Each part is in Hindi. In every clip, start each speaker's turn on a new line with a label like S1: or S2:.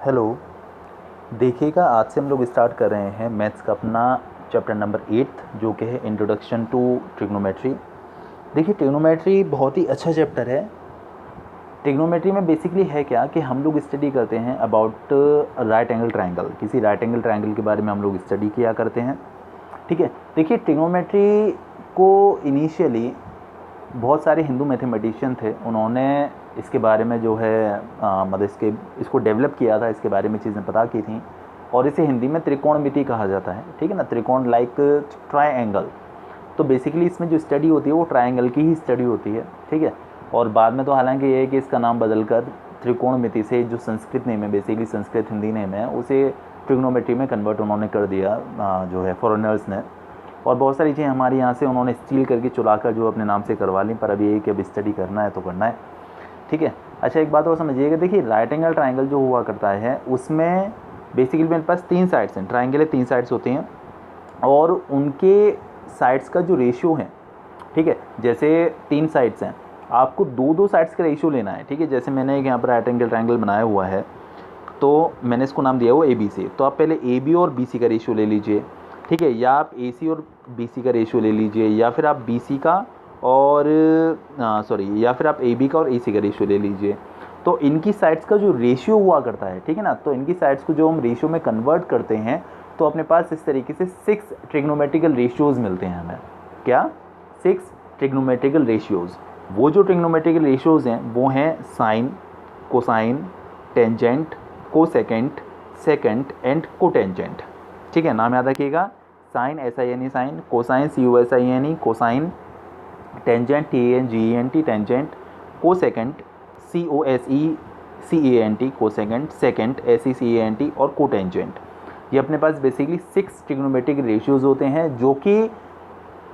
S1: हेलो। देखिएगा, आज से हम लोग स्टार्ट कर रहे हैं मैथ्स का अपना चैप्टर नंबर 8 जो कि है इंट्रोडक्शन टू ट्रिग्नोमेट्री। देखिए, ट्रिग्नोमेट्री बहुत ही अच्छा चैप्टर है। ट्रिग्नोमेट्री में बेसिकली है क्या कि हम लोग स्टडी करते हैं अबाउट राइट एंगल ट्रायंगल। किसी राइट एंगल ट्रायंगल के बारे में हम लोग स्टडी किया करते हैं। ठीक है। देखिए, ट्रिग्नोमेट्री को इनिशियली बहुत सारे हिंदू मैथमेटिशियन थे, उन्होंने इसके बारे में जो है मतलब इसको डेवलप किया था, इसके बारे में चीज़ें पता की थी। और इसे हिंदी में त्रिकोणमिति कहा जाता है। ठीक है ना, त्रिकोण लाइक ट्रायंगल। तो बेसिकली इसमें जो स्टडी होती है वो ट्रायंगल की ही स्टडी होती है। ठीक है। और बाद में तो हालांकि ये है कि इसका नाम बदलकर त्रिकोणमिति से, जो संस्कृत नेम है, बेसिकली संस्कृत हिंदी नेम है, उसे ट्रिग्नोमेट्री में कन्वर्ट उन्होंने कर दिया जो है फॉरेनर्स ने। और बहुत सारी चीज़ें हमारे यहाँ से उन्होंने स्टील करके चुरा कर जो अपने नाम से करवा ली, पर अभी यही कि अब स्टडी करना है तो करना है। ठीक है। अच्छा, एक बात और समझिएगा। देखिए, राइट एंगल ट्रायंगल जो हुआ करता है उसमें बेसिकली मेरे पास 3 साइड्स हैं। ट्रायंगल है, 3 साइड्स होती हैं और उनके साइड्स का जो रेशियो है, ठीक है, जैसे 3 साइड्स हैं, आपको 2-2 साइड्स का रेशियो लेना है। ठीक है। जैसे मैंने एक यहाँ पर राइट एंगल ट्रायंगल बनाया हुआ है, तो मैंने इसको नाम दिया हुआ ABC। तो आप पहले AB और BC का रेशियो ले लीजिए। ठीक है। या आप AC और BC का रेशियो ले लीजिए, या फिर आप BC का और या फिर आप AB का और AC का रेशियो ले लीजिए। तो इनकी साइड्स का जो रेशियो हुआ करता है, ठीक है ना, तो इनकी साइड्स को जो हम रेशियो में कन्वर्ट करते हैं तो अपने पास इस तरीके से 6 ट्रिग्नोमेट्रिकल रेशियोज़ मिलते हैं हमें। क्या? 6 ट्रिग्नोमेट्रिकल रेशियोज़। वो जो ट्रिग्नोमेट्रिकल रेशियोज़ हैं वो हैं sine, cosine, tangent, cosecant, secant and cotangent. ठीक है, नाम याद रखिएगा। Sine SINE sine, cosine COSINE cosine, tangent TANGENT tangent, cosecant COSECANT cosecant, secant SECANT और कोटेंजेंट। ये अपने पास बेसिकली 6 ट्रिग्नोमेट्रिक रेशियोज़ होते हैं जो कि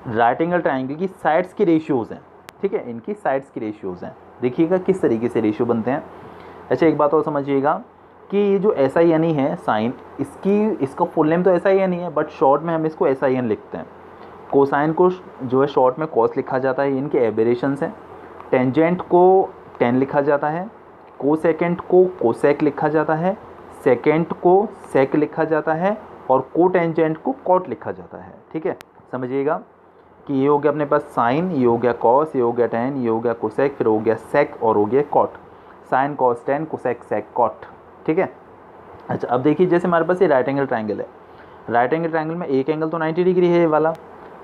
S1: राइट एंगल ट्रायंगल की साइड्स के रेशियोज़ हैं। ठीक है, इनकी साइड्स की रेशियोज़ हैं। देखिएगा किस तरीके से रेशियो बनते हैं। अच्छा, एक बात और समझिएगा कि ये जो SINE है साइन, इसका फुल नेम तो SINE है, बट शॉर्ट में हम इसको SIN लिखते हैं। कोसाइन को जो है शॉर्ट में कॉस लिखा जाता है, इनके एबरेशंस हैं। टेंजेंट को टेन लिखा जाता है, कोसेकेंट को कोसेक लिखा जाता है, सेकेंट को सेक लिखा जाता है और कोटेंजेंट को कॉट लिखा जाता है। ठीक है, समझिएगा कि ये हो गया अपने पास साइन, ये हो गया कॉस, ये हो गया टेन, ये हो गया कोसेक, फिर हो गया सेक और हो गया cot. Sine cos tan cosec sec cot. ठीक है। अच्छा, अब देखिए, जैसे हमारे पास ये राइट एंगल ट्रायंगल है। राइट एंगल ट्रायंगल में एक एंगल तो 90 डिग्री है ये वाला,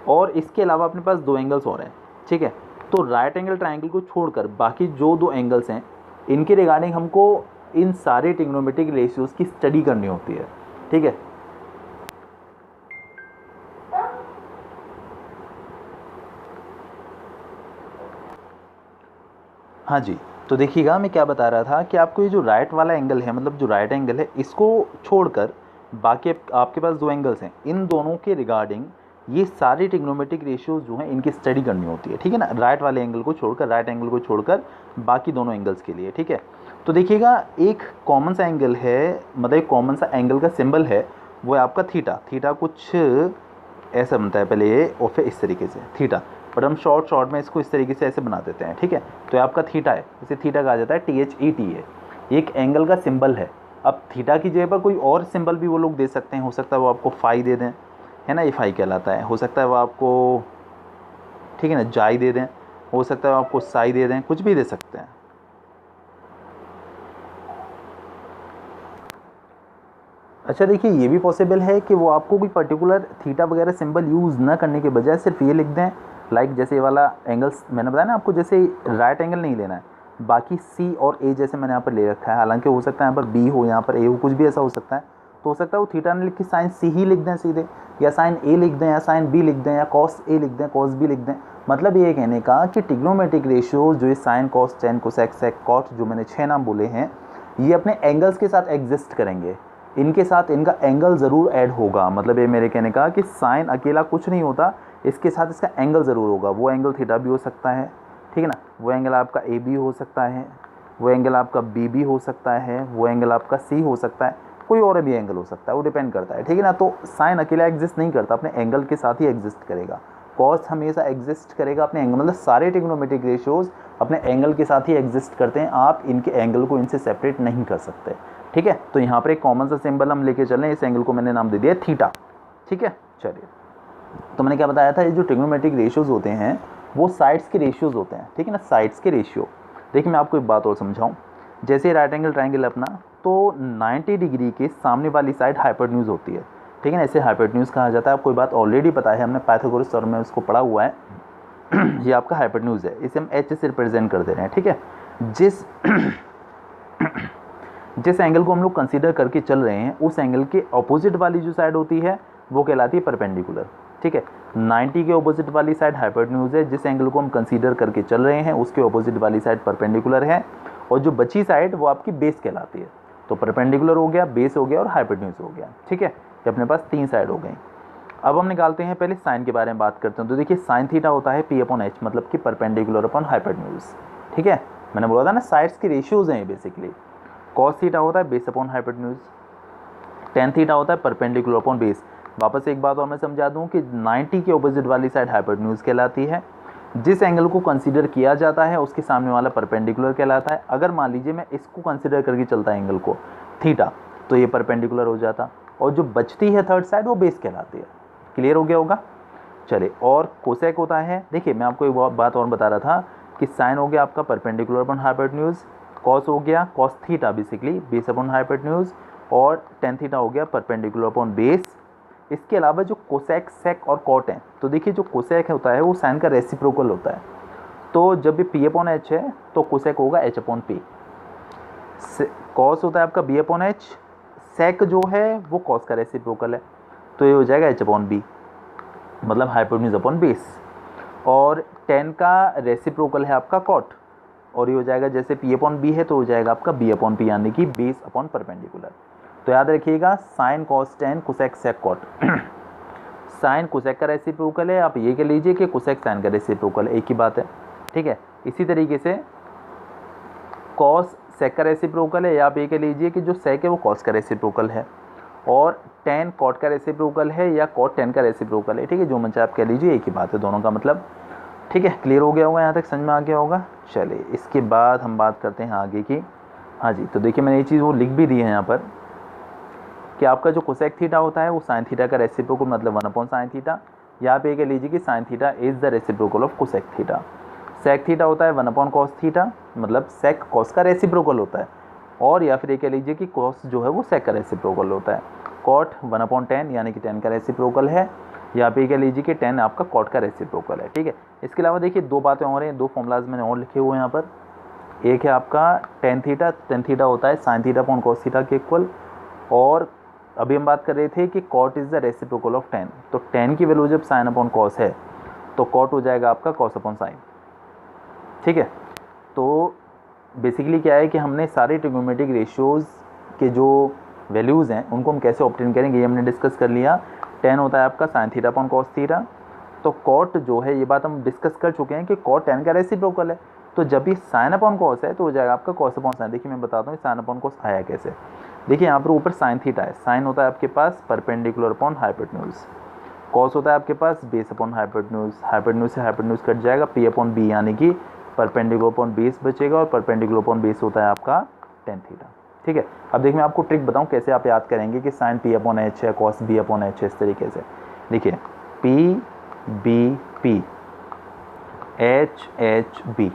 S1: और इसके अलावा अपने पास 2 एंगल्स और हैं। ठीक है। तो राइट एंगल ट्रायंगल को छोड़कर बाकी जो 2 एंगल्स हैं, इनके रिगार्डिंग हमको इन सारे ट्रिग्नोमेट्रिक रेशियोज़ की स्टडी करनी होती है। ठीक है। हाँ जी, तो देखिएगा मैं क्या बता रहा था कि आपको ये जो राइट वाला एंगल है, मतलब जो राइट एंगल है, इसको छोड़कर बाकी आपके पास 2 एंगल्स हैं, इन दोनों के रिगार्डिंग ये सारे ट्रिग्नोमेट्रिक रेशियोज जो हैं इनकी स्टडी करनी होती है। ठीक है ना, राइट वाले एंगल को छोड़कर, राइट एंगल को छोड़कर बाकी दोनों एंगल्स के लिए। ठीक है। तो देखिएगा, एक कॉमन सा एंगल है, मतलब एक कॉमन सा एंगल का सिंबल है, वो है आपका थीटा। थीटा कुछ ऐसा बनता है पहले ये, और फिर इस तरीके से थीटा, बट हम शॉर्ट में इसको इस तरीके से ऐसे बना देते हैं। ठीक है। तो ये आपका थीटा है, इसे थीटा कहा जाता है, THETA है। एक एंगल का सिंबल है। अब थीटा की जगह पर कोई और सिंबल भी वो लोग दे सकते हैं, हो सकता है वो आपको फाई दे दें, है ना, ये फाई कहलाता है। हो सकता है वो आपको, ठीक है ना, जाई दे दें, हो सकता है वो आपको साई दे दें, कुछ भी दे सकते हैं। अच्छा, देखिए, ये भी पॉसिबल है कि वो आपको कोई पर्टिकुलर थीटा वगैरह सिंबल यूज़ ना करने के बजाय सिर्फ ये लिख दें, लाइक जैसे ये वाला एंगल्स मैंने बताया ना आपको, जैसे राइट एंगल नहीं लेना है, बाकी C और A जैसे मैंने यहाँ पर ले रखा है। हालांकि हो सकता है यहाँ पर B हो, यहाँ पर A हो, कुछ भी ऐसा हो सकता है। तो हो सकता है वो थीटा ने लिख के साइन C ही लिख दें सीधे, या साइन A लिख दें, या साइन B लिख दें, या कॉस A लिख दें, कॉस B लिख दें। मतलब ये कहने का कि ट्रिग्नोमेट्रिक रेशियो जो ये sine cos tan cosec sec cot, जो मैंने 6 नाम बोले हैं, ये अपने एंगल्स के साथ एग्जिस्ट करेंगे। इनके साथ इनका एंगल ज़रूर ऐड होगा। मतलब ये मेरे कहने का कि साइन अकेला कुछ नहीं होता, इसके साथ इसका एंगल ज़रूर होगा। वो एंगल थीटा भी हो सकता है, ठीक है ना, वो एंगल आपका AB हो सकता है, वो एंगल आपका BB हो सकता है, वो एंगल आपका C हो सकता है, कोई और भी एंगल हो सकता है, वो डिपेंड करता है। ठीक है ना। तो साइन अकेला एग्जिस्ट नहीं करता, अपने एंगल के साथ ही एग्जिस्ट करेगा। कॉस हमेशा एग्जिस्ट करेगा अपने एंगल, मतलब सारे ट्रिग्नोमेट्रिक रेशियोज अपने एंगल के साथ ही एग्जिस्ट करते हैं, आप इनके एंगल को इनसे सेपरेट नहीं कर सकते, ठीक है। तो यहाँ पर एक कॉमन सा सिंबल हम लेके चल रहे हैं, इस एंगल को मैंने नाम दे दिया थीटा, ठीक है। चलिए, तो मैंने क्या बताया था, ये जो ट्रिग्नोमेट्रिक रेशियोज होते हैं वो साइड्स के रेशियोज होते हैं, ठीक है ना, साइड्स के रेशियो। देखिए मैं आपको एक बात और समझाऊं, जैसे राइट एंगल ट्रायंगल अपना, तो 90 डिग्री के सामने वाली साइड हाइपोटेन्यूज होती है, ठीक है ना, इसे हाइपोटेन्यूज कहा जाता है। आपको बात ऑलरेडी पता है, हमने पाइथागोरस थ्योरम में उसको पढ़ा हुआ है। ये आपका हाइपोटेन्यूज है, इसे हम एच से रिप्रेजेंट कर दे रहे हैं, ठीक है। जिस एंगल को हम लोग कंसीडर करके चल रहे हैं उस एंगल के ऑपोजिट वाली जो साइड होती है वो कहलाती है परपेंडिकुलर, ठीक है। 90 के ऑपोजिट वाली साइड हाइपोटेन्यूज है, जिस एंगल को हम कंसीडर करके चल रहे हैं उसके ऑपोजिट वाली साइड परपेंडिकुलर है, और जो बची साइड वो आपकी बेस कहलाती है। तो परपेंडिकुलर हो गया, बेस हो गया और हाइपोटेन्यूज हो गया, ठीक है। ये अपने पास 3 साइड हो गई। अब हम निकालते हैं, पहले साइन के बारे में बात करते हैं। तो देखिए साइन थीटा होता है पी अपॉन एच, मतलब कि परपेंडिकुलर अपॉन हाइपोटेन्यूज, ठीक है। मैंने बोला था ना साइड्स के रेशियोज हैं बेसिकली। कॉस थीटा होता है base upon hypotenuse, ten theta होता है परपेंडिकुलर अपॉन बेस। वापस एक बात और मैं समझा दूं कि 90 के ऑपोजिट वाली साइड हाइपोटेन्यूज कहलाती है, जिस एंगल को कंसीडर किया जाता है उसके सामने वाला परपेंडिकुलर कहलाता है। अगर मान लीजिए मैं इसको कंसीडर करके चलता है एंगल को थीटा, तो ये परपेंडिकुलर हो जाता, और जो बचती है थर्ड साइड वो बेस कहलाती है। क्लियर हो गया होगा। चलिए, और कोसेक होता है, देखिए मैं आपको एक बात और बता रहा था कि साइन हो गया आपका परपेंडिकुलर अपॉन हाइपोटेन्यूज, कॉस हो गया cos theta basically base upon hypotenuse, और टेन थीटा हो गया परपेंडिकुलर अपॉन बेस। इसके अलावा जो कोसेक, सेक और कॉट हैं, तो देखिए जो कोसेक होता है वो साइन का रेसिप्रोकल होता है। तो जब भी पी अपॉन एच है तो कोसेक होगा एच अपॉन पी। कॉस होता है आपका बी अपॉन एच, सेक जो है वो कॉस का रेसिप्रोकल है, तो ये हो जाएगा एच अपॉन बी, मतलब हाइपोटेन्यूज अपॉन बेस। और टेन का रेसिप्रोकल है आपका कॉट, और ये हो जाएगा जैसे पी अपॉन बी है तो हो जाएगा आपका बी अपॉन पी, यानी कि बेस अपॉन परपेंडिकुलर। तो याद रखिएगा sine cos tan cosec sec cot. Sine cosec का रेसिप्रोकल है, आप ये कह लीजिए कि कोसेक साइन का रेसिप्रोकल है, एक ही बात है, ठीक है। इसी तरीके से कॉस सेक का रेसिप्रोकल है, या आप ये कह लीजिए कि जो सेक है वो कॉस का रेसिप्रोकल है, और टेन कॉट का रेसिप्रोकल है या कॉट टेन का रेसिप्रोकल है, ठीक है। जो मन चाहे आप कह लीजिए, एक ही बात है दोनों का मतलब, ठीक है। क्लियर हो गया होगा, यहाँ तक समझ में आ गया होगा। चलिए इसके बाद हम बात करते हैं आगे की। हाँ जी, तो देखिए मैंने ये चीज़ वो लिख भी दी है यहाँ पर कि आपका जो कोसेक थीटा होता है वो साइन थीटा का रेसिप्रोकल, मतलब 1 अपॉन साइन थीटा। यहाँ पे कह लीजिए कि sine theta is the reciprocal of cosec theta. Sec theta होता है 1 अपॉन कॉस थीटा, मतलब सेक कॉस का रेसिप्रोकल होता है, और या फिर ये कह लीजिए कि कॉस जो है वो सेक का रेसिप्रोकल होता है। कॉट 1 अपॉन टेन, यानी कि टेन का रेसिप्रोकल है, या पे कह लीजिए कि टेन आपका कॉट का रेसिप्रोकल है, ठीक है। इसके अलावा देखिए 2 बातें और हैं, 2 फॉर्मूलाज मैंने और लिखे हुए हैं यहाँ पर। एक है आपका टेन थीटा होता है sine theta upon cos theta के इक्वल, और अभी हम बात कर रहे थे कि cot is the reciprocal of tan, तो टेन की वैल्यू जब साइन अपॉन कॉस है तो कॉट हो जाएगा आपका कॉस अपॉन साइन, ठीक है। तो बेसिकली क्या है कि हमने सारे ट्रिग्नोमेट्रिक रेशियोज के जो वैल्यूज़ हैं उनको हम कैसे ऑब्टेन करेंगे ये हमने डिस्कस कर लिया। टेन होता है आपका sign theta upon cos theta, तो कॉट जो है ये बात हम डिस्कस कर चुके हैं कि कॉट टेन का रेसिप्रोकल है, तो जब भी साइन अपॉन कॉस है तो हो जाएगा आपका कॉस अपॉन साइन। देखिए मैं बताता हूँ साइन अपॉन कॉस आया कैसे। देखिए यहाँ पर ऊपर साइन थीटा है, साइन होता है आपके पास परपेंडिकुलर अपॉन हाइपोटेन्यूज, कॉस होता है आपके पास बेस अपॉन हाइपोटेन्यूज, हाइपोटेन्यूज से हाइपोटेन्यूज कट जाएगा, पी अपॉन बी यानी कि परपेंडिकुलर अपॉन बेस बचेगा, और परपेंडिकुलर अपॉन बेस होता है आपका टेन थीटा, ठीक है। अब देखिए मैं आपको ट्रिक बताऊँ कैसे आप याद करेंगे कि साइन पी अपॉन एच है, कॉस बी अपॉन एच है, इस तरीके से। देखिए P B P, H H B,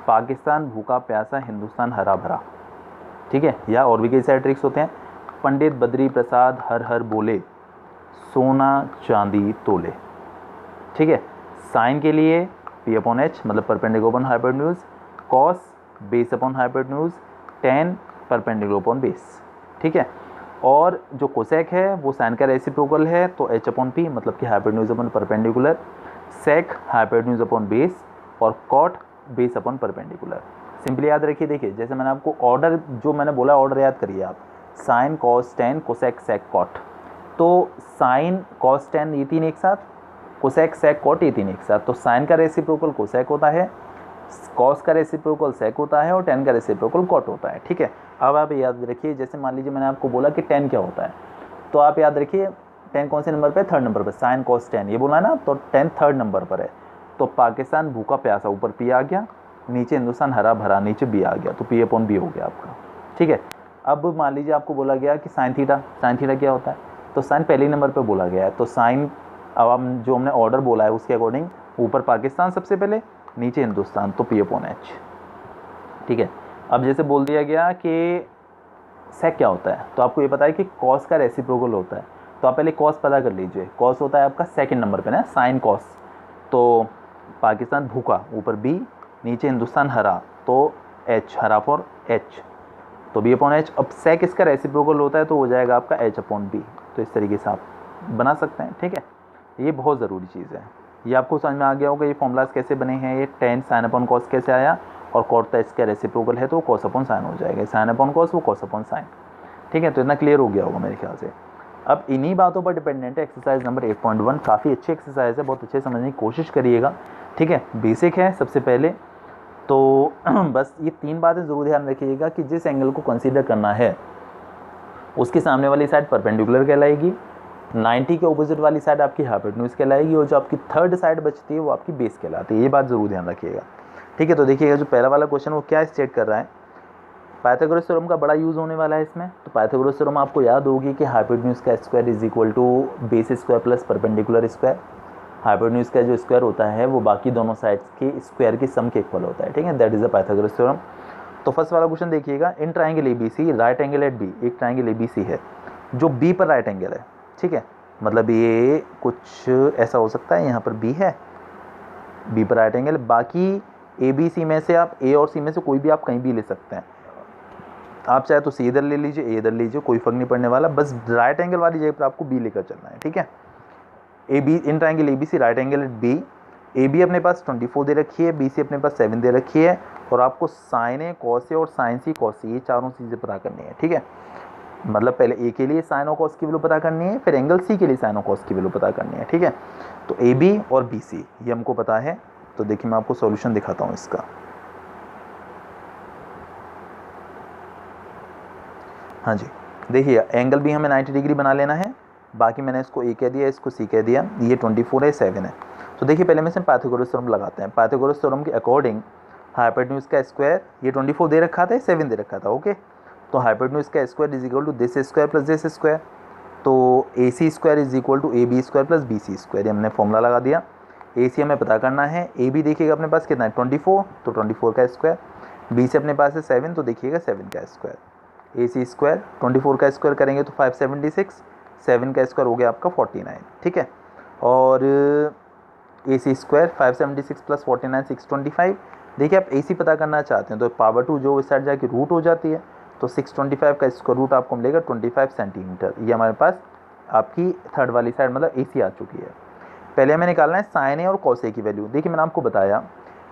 S1: Pakistan भूखा प्यासा, हिंदुस्तान हरा भरा, ठीक है। या और भी कई सारे ट्रिक्स होते हैं। पंडित बद्री प्रसाद हर हर बोले, सोना चांदी तोले, ठीक है। साइन के लिए पी अपॉन एच मतलब perpendicular upon hypotenuse, cos base upon hypotenuse, ten perpendicular upon base, ठीक है। और जो कोसेक है वो साइन का रेसिप्रोकल है, तो एच अपॉन पी मतलब कि hypotenuse upon perpendicular, sec hypotenuse upon base, और cot base upon perpendicular. Simply याद रखिए, देखिए जैसे मैंने आपको ऑर्डर जो मैंने बोला ऑर्डर याद करिए आप, sine cos tan cosec sec cot, तो साइन कॉस टेन ये तीन एक साथ, कोसेक सेक कॉट ये तीन एक साथ। तो साइन का रेसिप्रोकल कोसेक होता है, कॉस का रेसिप्रोकल सेक होता है, और टेन का रेसिप्रोकल कॉट होता है, ठीक है। अब आप याद रखिए, जैसे मान लीजिए मैंने आपको बोला कि टेन क्या होता है, तो आप याद रखिए 10 कौन से नंबर पे, थर्ड नंबर पे, साइन कॉस 10 ये बोला ना, तो 10 थर्ड नंबर पर है। तो पाकिस्तान भूखा प्यासा ऊपर पी आ गया, नीचे हिंदुस्तान हरा भरा नीचे बी आ गया, तो पी अपॉन बी हो गया आपका। ठीक है, अब मान लीजिए आपको बोला गया कि साइन थीटा क्या होता है, तो साइन पहले नंबर पे बोला गया है, तो साइन अब हम जो हमने ऑर्डर बोला है उसके अकॉर्डिंग ऊपर पाकिस्तान सबसे पहले, नीचे हिंदुस्तान, तो पी अपॉन एच। ठीक है, अब जैसे बोल दिया गया कि सेक क्या होता है, तो आपको ये पता है कि कॉस का रेसिप्रोकल होता है, तो आप पहले कॉस पता कर लीजिए। कॉस होता है आपका सेकंड नंबर पे ना, साइन कॉस, तो पाकिस्तान भूखा ऊपर बी, नीचे हिंदुस्तान हरा, तो एच, हरा फॉर एच, तो बी अपॉन एच। अब सेक इसका रेसिप्रोकल होता है तो हो जाएगा आपका एच अपॉन बी, तो इस तरीके से आप बना सकते हैं। ठीक है, ये बहुत ज़रूरी चीज़ है, ये आपको समझ में आ गया होगा ये फॉर्मूलाज कैसे बने हैं, ये टेन साइन अपॉन कॉस कैसे आया, और कॉट इसका रेसिप्रोकल है तो वो कॉस अपॉन साइन हो जाएगा, साइन अपॉन कॉस वो कॉस अपॉन साइन। ठीक है, तो इतना क्लियर हो गया होगा मेरे ख्याल से। अब इन्हीं बातों पर डिपेंडेंट है एक्सरसाइज नंबर 8.1, काफ़ी अच्छी एक्सरसाइज है, बहुत अच्छे समझने की कोशिश करिएगा। ठीक है, बेसिक है सबसे पहले तो बस ये 3 बातें ज़रूर ध्यान रखिएगा कि जिस एंगल को कंसीडर करना है उसके सामने वाली साइड परपेंडिकुलर कहलाएगी, 90 के ऑपोजिट वाली साइड आपकी हाइपोटेन्यूज कहलाएगी, और जो आपकी थर्ड साइड बचती है वो आपकी बेस कहलाती है, ये बात ज़रूर ध्यान रखिएगा। ठीक है, तो देखिएगा जो पहला वाला क्वेश्चन वो क्या स्टेट कर रहा है, पाइथागोरस थ्योरम का बड़ा यूज़ होने वाला है इसमें। तो पाइथागोरस थ्योरम आपको याद होगी कि हाइपोटेन्यूज का square is equal to base square plus perpendicular square. Hypotenuse का जो स्क्वायर होता है वो बाकी दोनों साइड्स के स्क्वायर की सम के इक्वल होता है। ठीक है, that is the Pythagoras theorem. तो फर्स्ट वाला क्वेश्चन देखिएगा, in triangle A B C right angle at B, एक ट्राइंगल ए बी सी है जो बी पर राइट एंगल है। ठीक है, मतलब ये कुछ ऐसा हो सकता है, यहाँ पर बी है, बी पर राइट एंगल, बाकी ए बी सी में से आप ए और सी में से कोई भी आप कहीं भी ले सकते हैं, आप चाहे तो सी इधर ले लीजिए, ए इधर लीजिए, कोई फर्क नहीं पड़ने वाला, बस राइट एंगल वाली जगह पर आपको बी लेकर चलना है। ठीक है, A B in triangle A B C right angle at B, A B अपने पास 24 दे रखी है, बी सी अपने पास 7 दे रखी है, और आपको साइन ए कॉस ए और साइन सी कॉस सी ये चारों चीज़ें पता करनी है। ठीक है, मतलब पहले ए के लिए साइन और कॉस की वैल्यू पता करनी है, फिर एंगल सी के लिए साइन और कॉस की वैल्यू पता करनी है। ठीक है, तो ए बी और बी सी ये हमको पता है। तो देखिए मैं आपको सॉल्यूशन दिखाता हूँ इसका। हाँ जी, देखिए एंगल भी हमें 90 डिग्री बना लेना है, बाकी मैंने इसको ए कह दिया, इसको सी कह दिया, ये 24 है, 7 है। तो देखिए पहले में से पाइथागोरस थ्योरम लगाते हैं। पाइथागोरस थ्योरम के अकॉर्डिंग हाइपोटेन्यूज का स्क्वायर, ये 24 दे रखा था, 7 दे रखा था। ओके, तो हाइपोटेन्यूज का square is equal to this square plus this square, तो A C square is equal to A B square plus B C square, ये हमने फॉर्मूला लगा दिया। ए सी हमें पता करना है, ए बी देखिएगा अपने पास कितना है 24, तो 24 का स्क्वायर, बी से अपने पास है 7, तो देखिएगा 7 का स्क्वायर, ए सी स्क्वायर 24 का स्क्वायर करेंगे तो 576, 7 का स्क्वायर हो गया आपका 49। ठीक है, और ए सी स्क्वायर 576 प्लस 49 625। देखिए आप ए सी पता करना चाहते हैं तो पावर 2 जो इस साइड जाके रूट हो जाती है, तो 625 का स्क्वायर रूट आपको मिलेगा 25 सेंटीमीटर। ये हमारे पास आपकी थर्ड वाली साइड मतलब ए सी आ चुकी है। पहले हमें निकालना है साइन ए और कॉस ए की वैल्यू। देखिए मैंने आपको बताया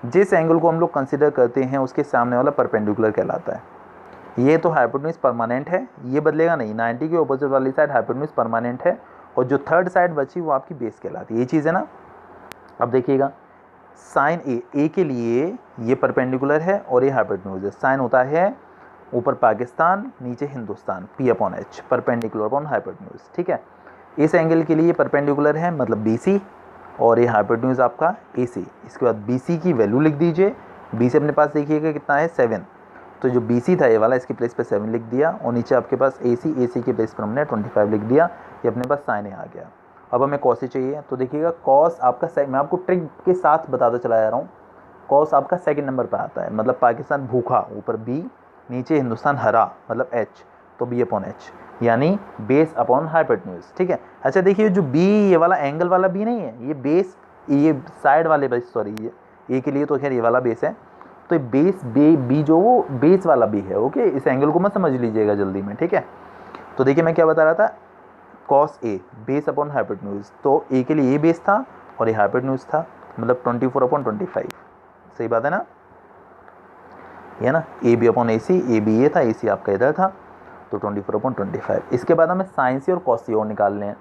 S1: जिस एंगल को हम लोग कंसिडर करते हैं उसके सामने वाला परपेंडिकुलर कहलाता है। ये तो हाइपोटेन्यूज परमानेंट है, ये बदलेगा नहीं, 90 के ऑपोजिट वाली साइड हाइपोटेन्यूज परमानेंट है, और जो थर्ड साइड बची वो आपकी बेस कहलाती है। ये चीज़ है ना। अब देखिएगा साइन ए के लिए ये परपेंडिकुलर है और ये हाइपोटेन्यूज है। साइन होता है ऊपर पाकिस्तान नीचे Hindustan, P upon H, perpendicular upon hypotenuse. ठीक है, इस एंगल के लिए ये परपेंडिकुलर है मतलब बी सी, और ये हाइपोटेन्यूज आपका ए सी। इसके बाद बी सी की वैल्यू लिख दीजिए, बी से अपने पास देखिएगा कितना है 7, तो जो बी सी था ये वाला इसकी प्लेस पे 7 लिख दिया, और नीचे आपके पास ए सी के प्लेस पर हमने 25 लिख दिया, ये अपने पास साइन ए आ गया। अब हमें कॉस ए चाहिए, तो देखिएगा कॉस आपका मैं आपको ट्रिक के साथ बताता चला जा रहा हूँ, कॉस आपका सेकंड नंबर पर आता है, मतलब पाकिस्तान भूखा ऊपर बी, नीचे हिंदुस्तान हरा मतलब एच, तो बी अपॉन एच, यानी बेस अपॉन हाइपोटेन्यूज। ठीक है, अच्छा देखिए जो बी ये वाला एंगल वाला बी नहीं है, ये बेस, ये साइड वाले बेस, सॉरी ये ए के लिए तो खैर ये वाला बेस है, तो ये बेस बी जो वो बेस वाला बी है। ओके, इस एंगल को मत समझ लीजिएगा जल्दी में। ठीक है, तो देखिए मैं क्या बता रहा था, cos A base upon hypotenuse, तो ए के लिए ये बेस था और ये हाइपोटेन्यूज था, मतलब 24 अपॉन 25। सही बात है ना, ये ना, A B upon A C, A B ये था, ए सी आपका इधर था, तो 24 अपॉन 25। इसके बाद हमें साइन सी और कॉस सी और निकालने हैं।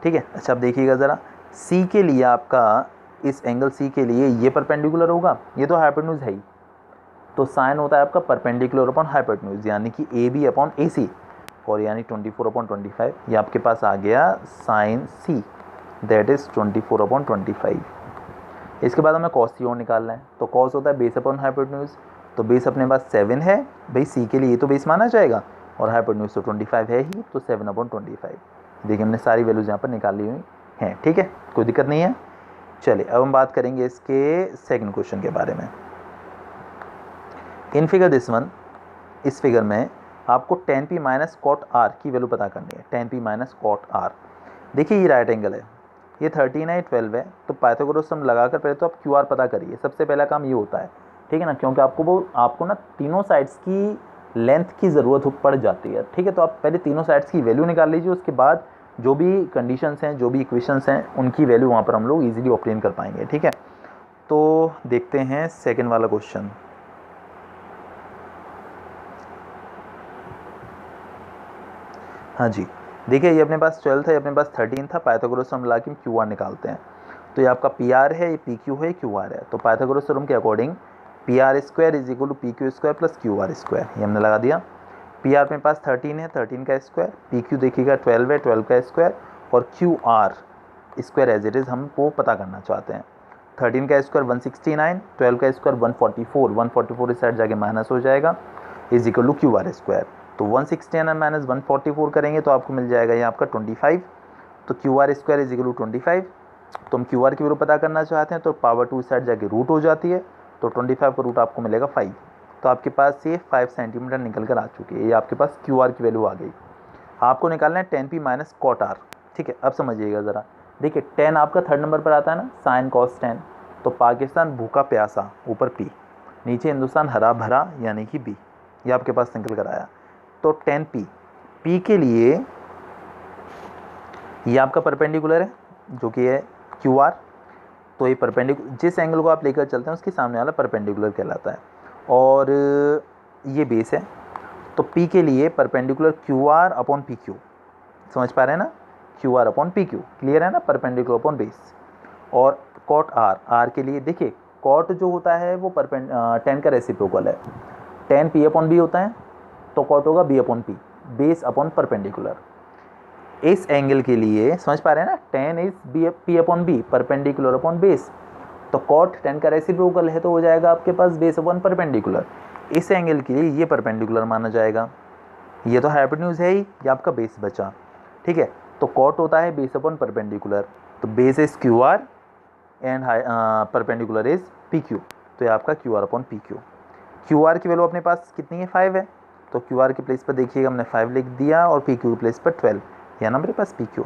S1: ठीक है, अच्छा अब देखिएगा ज़रा, सी के लिए आपका इस एंगल सी के लिए ये परपेंडिकुलर होगा, ये तो हाइपोटेन्यूज है ही, तो साइन होता है आपका परपेंडिकुलर अपॉन हाइपोटेन्यूज, यानी कि ए बी अपॉन ए सी। और यानी 24/25, ये आपके पास आ गया साइन सी, दैट इज़ 24/25। इसके बाद हमें कॉस सी और निकालना है, तो कॉस होता है बेस अपॉन हाइपोटेन्यूज, तो बेस अपने पास 7 है भाई, सी के लिए ये तो बेस माना जाएगा, और हाइपोटेन्यूज तो 25 है ही, तो 7/25। देखिए हमने सारी वैल्यूज यहाँ पर निकाली हुई हैं, ठीक है, कोई दिक्कत नहीं है। चलिए अब हम बात करेंगे इसके सेकंड क्वेश्चन के बारे में। इन फिगर दिस वन, इस फिगर में आपको tan p minus cot R की वैल्यू पता करनी है। tan p minus cot R, देखिए ये राइट एंगल है, ये 13 है, 12 है, तो पाइथागोरस सम लगाकर पहले तो आप क्यू आर पता करिए, सबसे पहला काम ये होता है, ठीक है ना, क्योंकि आपको ना तीनों साइड्स की लेंथ की ज़रूरत पड़ जाती है, ठीक है। तो आप पहले तीनों साइड्स की वैल्यू निकाल लीजिए, उसके बाद जो भी कंडीशंस हैं, जो भी इक्वेशंस हैं, उनकी वैल्यू वहाँ पर हम लोग ईजिली ऑब्टेन कर पाएंगे, ठीक है। तो देखते हैं सेकेंड वाला क्वेश्चन। हाँ जी, देखिए ये अपने पास 12 था, ये अपने पास 13 था, पाइथागोरस थ्योरम मिला के क्यू आर निकालते हैं। तो ये आपका पी आर है, ये पी क्यू है, क्यू आर है। तो पाइथागोरस थ्योरम के according P R square is equal to P Q square plus Q R square, ये हमने लगा दिया। पी आर अपने पास 13 है, 13 का स्क्वायर, पी क्यू देखिएगा 12 है, 12 का स्क्वायर, और Q R square as it is हमको पता करना चाहते हैं। 13 का स्क्वायर 169, 12 का स्क्वायर 144, 144 इस साइड जाके माइनस हो जाएगा, is equal to Q R square. तो 169 माइनस 144 करेंगे तो आपको मिल जाएगा ये आपका 25, तो Q R square is equal to 25। तो हम क्यू आर की वैल्यू पता करना चाहते हैं, तो पावर 2 साइड जाके रूट हो जाती है, तो 25 का रूट आपको मिलेगा 5। तो आपके पास ये 5 सेंटीमीटर निकल कर आ चुकी है, ये आपके पास क्यू आर की वैल्यू आ गई। आपको निकालना है tan p minus cot R, ठीक है। अब समझिएगा ज़रा, देखिए tan आपका 3rd नंबर पर आता है ना, साइन कॉस tan, तो पाकिस्तान भूखा प्यासा ऊपर p, नीचे हिंदुस्तान हरा भरा यानी कि b, ये आपके पास निकल कर आया। तो tan p के लिए ये आपका परपेंडिकुलर है जो कि है क्यू आर, तो ये परपेंडिकुलर जिस एंगल को आप लेकर चलते हैं उसके सामने वाला परपेंडिकुलर कहलाता है, और ये बेस है। तो p के लिए perpendicular Q R upon P Q, समझ पा रहे हैं ना, Q R upon P Q, clear है ना, परपेंडिकुलर अपॉन बेस। और कॉट आर के लिए देखिए कॉट जो होता है वो tan का रेसिप्रोकल है, tan p अपॉन बी होता है, तो कॉट होगा b upon P, base upon perpendicular. इस एंगल के लिए समझ पा रहे हैं ना, tan is p upon B, perpendicular upon base, तो कॉट tan का रेसिप्रोकल है तो हो जाएगा आपके पास बेस अपॉन परपेंडिकुलर। इस एंगल के लिए ये परपेंडिकुलर माना जाएगा, ये तो हाइपोटेन्यूज है ही, ये आपका बेस बचा, ठीक है। तो कॉट होता है बेस अपॉन परपेंडिकुलर, तो base is Q R and perpendicular is P Q, तो ये आपका Q R upon P Q. Q R की वैल्यू अपने पास कितनी है, 5 है, तो क्यू आर के प्लेस पर देखिएगा हमने 5 लिख दिया, और पी क्यू के प्लेस पर 12, या ना मेरे पास पी क्यू।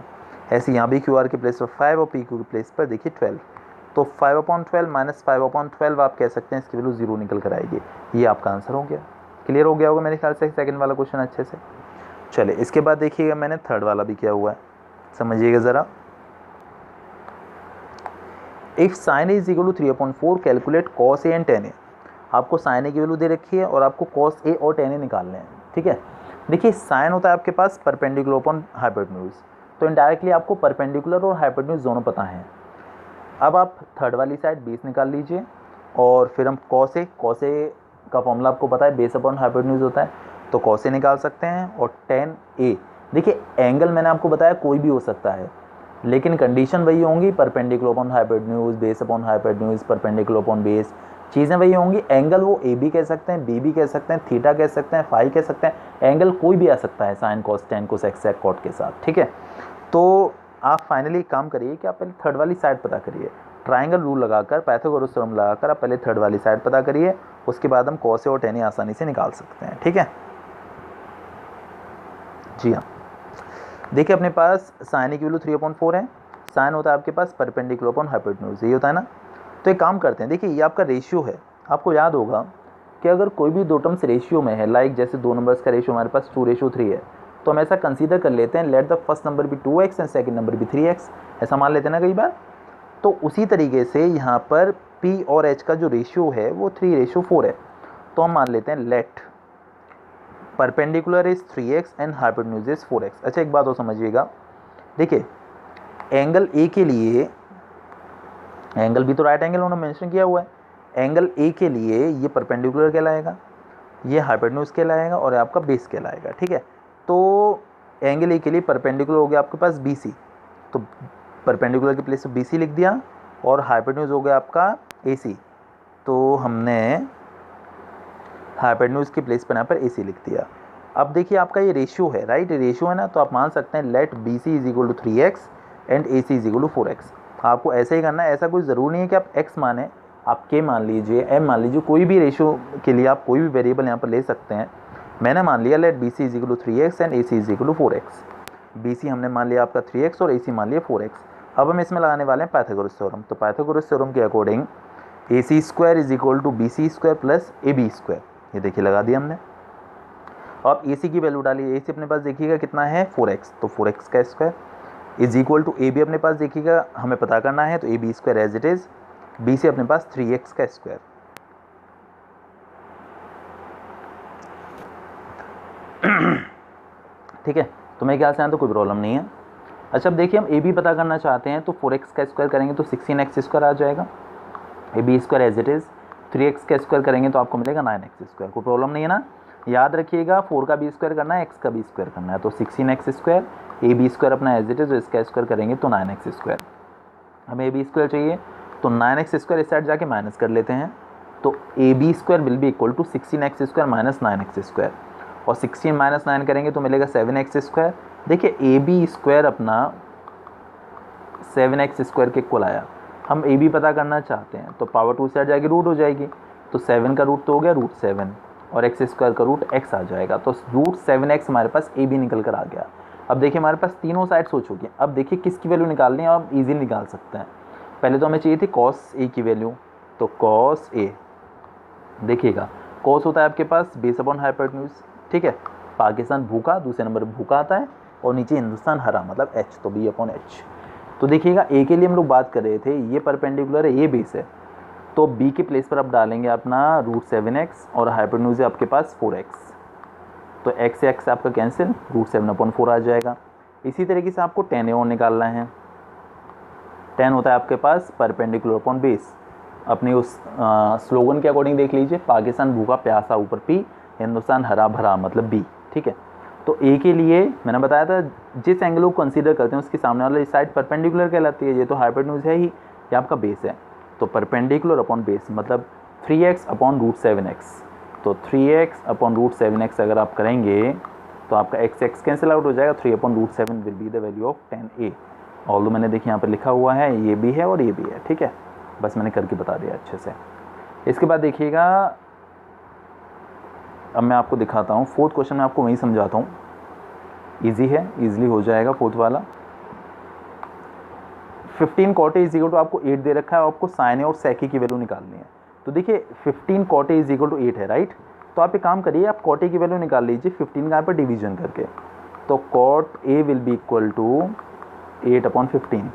S1: ऐसे यहाँ भी क्यू आर के प्लेस पर 5 और पी क्यू के प्लेस पर देखिए 12, तो 5/12 माइनस 5/12 आप कह सकते हैं इसकी वैल्यू 0 निकल कर आएगी। ये आपका आंसर हो गया, क्लियर हो गया होगा मेरे ख्याल से सेकंड वाला क्वेश्चन अच्छे से। चलिए इसके बाद देखिएगा मैंने थर्ड वाला भी किया हुआ है, समझिएगा ज़रा। If sine is equal to 3/4 calculate cos A and tan A, आपको साइन ए की वैल्यू दे रखी है और आपको कॉस ए और tan ए निकालने हैं, ठीक है। देखिए साइन होता है आपके पास परपेंडिकुलर अपॉन हाइपोटेन्यूज, तो इनडायरेक्टली आपको परपेंडिकुलर और हाइपोटेन्यूज दोनों पता है। अब आप थर्ड वाली साइड बेस निकाल लीजिए, और फिर हम कॉस ए का फॉर्मूला आपको पता है बेस अपॉन हाइपोटेन्यूज होता है, तो कॉस ए निकाल सकते हैं। और tan ए, देखिए एंगल मैंने आपको बताया कोई भी हो सकता है, लेकिन कंडीशन वही होंगी, perpendicular upon hypotenuse, base upon hypotenuse, perpendicular upon base, चीज़ें वही होंगी। एंगल वो ए भी कह सकते हैं, बी भी कह सकते हैं, थीटा कह सकते हैं, फाई कह सकते हैं, एंगल कोई भी आ सकता है sine cos tan cosec cot के साथ, ठीक है। तो आप फाइनली एक काम करिए कि आप पहले थर्ड वाली साइड पता करिए, ट्राइंगल रूल लगाकर, पाइथागोरस थ्योरम लगाकर आप पहले थर्ड वाली साइड पता करिए, उसके बाद हम कॉस ए और tan ए आसानी से निकाल सकते हैं, ठीक है। जी हाँ, देखिए अपने पास साइन ए की वैल्यू 3/4 है, साइन होता है आपके पास परपेंडिकुलर अपॉन हाइपोटेन्यूज, ये होता है ना। तो एक काम करते हैं, देखिए ये आपका रेशियो है, आपको याद होगा कि अगर कोई भी दो टर्म्स रेशियो में है, लाइक जैसे दो नंबर्स का रेशियो हमारे पास 2:3 है, तो हम ऐसा कंसीडर कर लेते हैं, लेट द फर्स्ट नंबर भी 2x एंड सेकंड नंबर भी 3x, ऐसा मान लेते हैं ना कई बार। तो उसी तरीके से यहाँ पर p और h का जो रेशियो है वो 3:4 है, तो हम मान लेते हैं let perpendicular is 3x and hypotenuse is 4x। अच्छा एक बात और समझिएगा, देखिए एंगल ए के लिए, एंगल भी तो राइट एंगल उन्होंने मेंशन किया हुआ है, एंगल ए के लिए ये परपेंडिकुलर कहलाएगा, ये हाइपोटेन्यूज कहलाएगा, और आपका बेस कहलाएगा, ठीक है। तो एंगल ए के लिए परपेंडिकुलर हो गया आपके पास BC, तो परपेंडिकुलर की प्लेस पे BC लिख दिया, और हाइपोटेन्यूज हो गया आपका AC, तो हमने हाइपोटेन्यूज की प्लेस पर यहाँ पर AC लिख दिया। अब देखिए आपका ये रेशियो है, राइट, रेशियो है ना, तो आप मान सकते हैं let BC is equal to 3x and AC is equal to 4x। आपको ऐसे ही करना है, ऐसा कोई ज़रूरी नहीं है कि आप x माने, आप k मान लीजिए, m मान लीजिए, कोई भी रेशियो के लिए आप कोई भी वेरिएबल यहाँ पर ले सकते हैं। मैंने मान लिया let BC is equal to 3x and AC is equal to 4x। BC हमने मान लिया आपका 3x और AC मान लिया 4x। अब हम इसमें लगाने वाले हैं पाइथागोरस थ्योरम। तो पाइथागोरस थ्योरम के according AC square is equal to BC square plus AB square, ये देखिए लगा दिया हमने। अब AC की वैल्यू डालिए, AC अपने पास देखिएगा कितना है 4x, तो 4x का square is equal to AB अपने पास देखिएगा हमें पता करना है, तो AB square as it is, BC अपने पास 3x का स्क्वायर। ठीक है, तो मेरे ख्याल से यहाँ तो कोई प्रॉब्लम नहीं है। अच्छा अब देखिए हम AB पता करना चाहते हैं, तो 4x का स्क्वायर करेंगे तो 16x स्क्वायर आ जाएगा, AB square as it is, 3x का स्क्वायर करेंगे तो आपको मिलेगा 9x स्क्वायर। कोई प्रॉब्लम नहीं है ना, याद रखिएगा 4 का B स्क्वायर करना है, x का B स्क्वायर करना है, तो 16x स्क्वायर, AB स्क्वायर अपना एज इट इज, इसका स्क्वायर करेंगे तो 9x स्क्वायर। हमें AB स्क्वायर चाहिए, तो 9x स्क्वायर इस साइड जाके माइनस कर लेते हैं, तो AB square will be equal to 16x square minus 9x square, और 16 माइनस 9 करेंगे तो मिलेगा 7x स्क्वायर। देखिए AB स्क्वायर अपना 7x स्क्वायर के इक्वल आया। हम AB पता करना चाहते हैं, तो पावर 2 साइड जाके रूट हो जाएगी, तो 7 का रूट तो हो गया रूट 7, और x स्क्वायर का रूट x आ जाएगा, तो रूट 7x हमारे पास AB निकल कर आ गया। अब देखिए हमारे पास तीनों साइड्स हो चुकी हैं। अब देखिए किसकी वैल्यू निकालनी है, आप इजीली निकाल सकते हैं। पहले तो हमें चाहिए थी cos A की वैल्यू, तो cos A देखिएगा, cos होता है आपके पास बेस अपॉन हाइपोटेन्यूज, ठीक है, पाकिस्तान भूखा, दूसरे नंबर भूखा आता है, और नीचे हिंदुस्तान हरा मतलब H, तो B अपॉन H। तो देखिएगा A के लिए हम लोग बात कर रहे थे, ये परपेंडिकुलर है, ये बेस है, तो B के प्लेस पर आप डालेंगे अपना रूट 7x, और हाइपोटेन्यूज है आपके पास 4x, तो x से x आपका कैंसिल, रूट 7/4 आ जाएगा। इसी तरीके से आपको tan A और निकालना है। tan होता है आपके पास परपेंडिकुलर अपॉन बेस, अपनी उस स्लोगन के अकॉर्डिंग देख लीजिए, पाकिस्तान भूखा प्यासा ऊपर P, हिंदुस्तान हरा भरा मतलब B, ठीक है। तो A के लिए मैंने बताया था जिस एंगल को कंसीडर करते हैं उसके सामने वाला साइड परपेंडिकुलर कहलाती है, ये तो हाइपोटेन्यूज है ही, ये आपका बेस है, तो परपेंडिकुलर अपॉन बेस मतलब 3x अपॉन रूट 7x, तो 3x अपॉन रूट 7x अगर आप करेंगे तो आपका x कैंसिल आउट हो जाएगा, 3 upon root 7 will be the value of tan A। Although मैंने देखिए यहाँ पर लिखा हुआ है, ये भी है और ये भी है, ठीक है, बस मैंने करके बता दिया अच्छे से। इसके बाद देखिएगा अब मैं आपको दिखाता हूँ, फोर्थ क्वेश्चन में आपको वहीं समझाता हूँ, इजी है, इजीली हो जाएगा फोर्थ वाला। 15 cot A is equal to आपको 8 दे रखा है, और आपको sin A और sec A की वैल्यू निकालनी है। तो देखिए 15 cot A is equal to 8 है, राइट, तो आप एक काम करिए, आप cot A की वैल्यू निकाल लीजिए 15 का यहाँ पर डिवीजन करके, तो cot A will be equal to 8/15,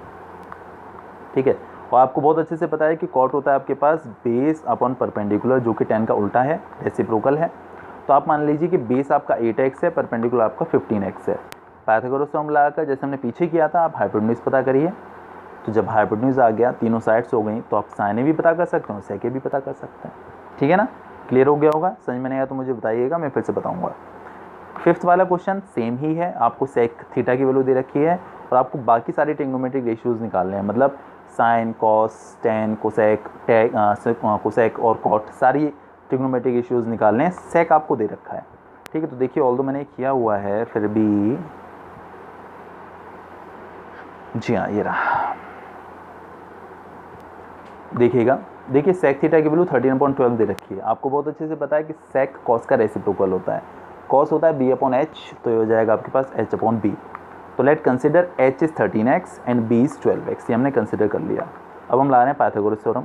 S1: ठीक है। और आपको बहुत अच्छे से पता है कि cot होता है आपके पास बेस अपॉन परपेंडिकुलर, जो कि tan का उल्टा है, रेसिप्रोकल है। तो आप मान लीजिए कि बेस आपका 8x है, परपेंडिकुलर आपका 15x है। पाइथागोरस थ्योरम लगाकर जैसे हमने पीछे किया था, आप हाइपोटेन्यूज पता करिए, तो जब हाइपोटेन्यूज आ गया, तीनों साइड्स हो गई, तो आप sin A भी पता कर सकते हो, sec A भी पता कर सकते हैं, ठीक है ना। क्लियर हो गया होगा, समझ में नहीं आया तो मुझे बताइएगा, मैं फिर से बताऊंगा। फिफ्थ वाला क्वेश्चन सेम ही है, आपको sec थीटा की वैल्यू दे रखी है, और आपको बाकी सारे ट्रिग्नोमेट्रिक रेशियोज निकालने हैं, मतलब साइन, कॉस, टेन, कोसेक और कॉट, सारी ट्रिग्नोमेट्रिक रेशियोज निकालने हैं। सेक आपको दे रखा है, ठीक है। तो देखिए ऑल्दो मैंने किया हुआ है, फिर भी जी हाँ ये रहा, देखिएगा, देखिए सेक थीटा की वैल्यू 13/12 दे रखी है। आपको बहुत अच्छे से पता है कि सेक कॉस का रेसिप्रोकल होता है, कॉस होता है b/h, तो ये हो जाएगा आपके पास h/b। तो late consider h is 13x and b is 12x, ये हमने कंसिडर कर लिया। अब हम ला रहे हैं पाइथागोरस थ्योरम,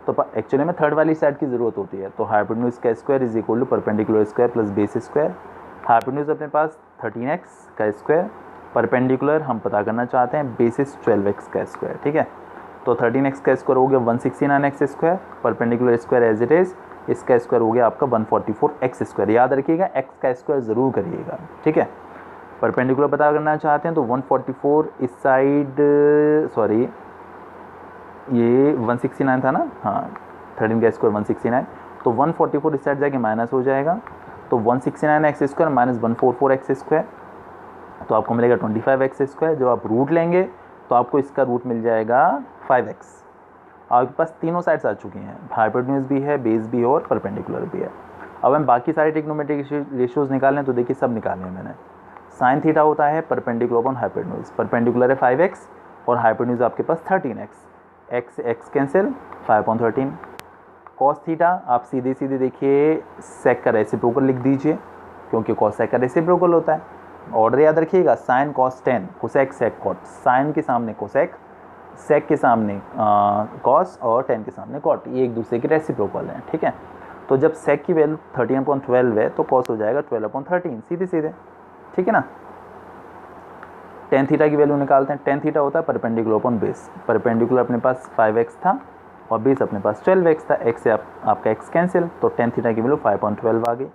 S1: तो एक्चुअली में थर्ड वाली साइड की ज़रूरत होती है, तो हाइपोटेन्यूज का square is equal to perpendicular square plus base square. Hypotenuse अपने पास 13x का स्क्वायर, परपेंडिकुलर हम पता करना चाहते हैं बेसिस 12x का स्क्वायर, ठीक है। तो 13x का स्क्वायर हो गया 169x square, perpendicular square as it is, इसका स्क्वायर हो गया आपका 144x स्क्वायर। याद रखिएगा x का स्क्वायर ज़रूर करिएगा, ठीक है। परपेंडिकुलर पता करना चाहते हैं तो 144 इस साइड, सॉरी ये 169 था ना, हाँ 13 का स्क्वायर 169, तो 144 इस साइड जाके माइनस हो जाएगा, तो 169x² माइनस 144x², तो आपको मिलेगा 25x²। जब आप रूट लेंगे तो आपको इसका रूट मिल जाएगा 5x। आपके पास तीनों साइड्स आ चुकी हैं, हाइपोटेन्यूज भी है, बेस भी है और परपेंडिकुलर भी है। अब हम बाकी सारे ट्रिग्नोमेट्रिक रेशियोज निकालें तो देखिए सब निकाले हैं मैंने। साइन थीटा होता है परपेंडिकुलर अपॉन हाइपोटेन्यूज, परपेंडिकुलर है 5x और हाइपोटेन्यूज आपके पास 13x, x cancel 5/13। Cos theta आप सीधे सीधे देखिए सेक का रेसिप्रोकल लिख दीजिए, क्योंकि कॉस सेक का रेसिप्रोकल होता है। ऑर्डर याद रखिएगा, sine cos tan, cosec sec cot, sine के सामने कोसेक, सेक के सामने कॉस और टेन के सामने कॉट, ये एक दूसरे के रेसिप्रोकल हैं, ठीक है। तो जब सेक की वैल्यू 13/12 है तो कॉस हो जाएगा 12/13, सीधे सीधे, ठीक है ना। टेन थीटा की वैल्यू निकालते हैं। टेन थीटा होता है परपेंडिकुलर अपॉन बेस, परपेंडिकुलर अपने पास 5x था और बेस अपने पास 12x था, x से आपका x कैंसिल, तो टेन थीटा की वैल्यू 5/12 आ गई।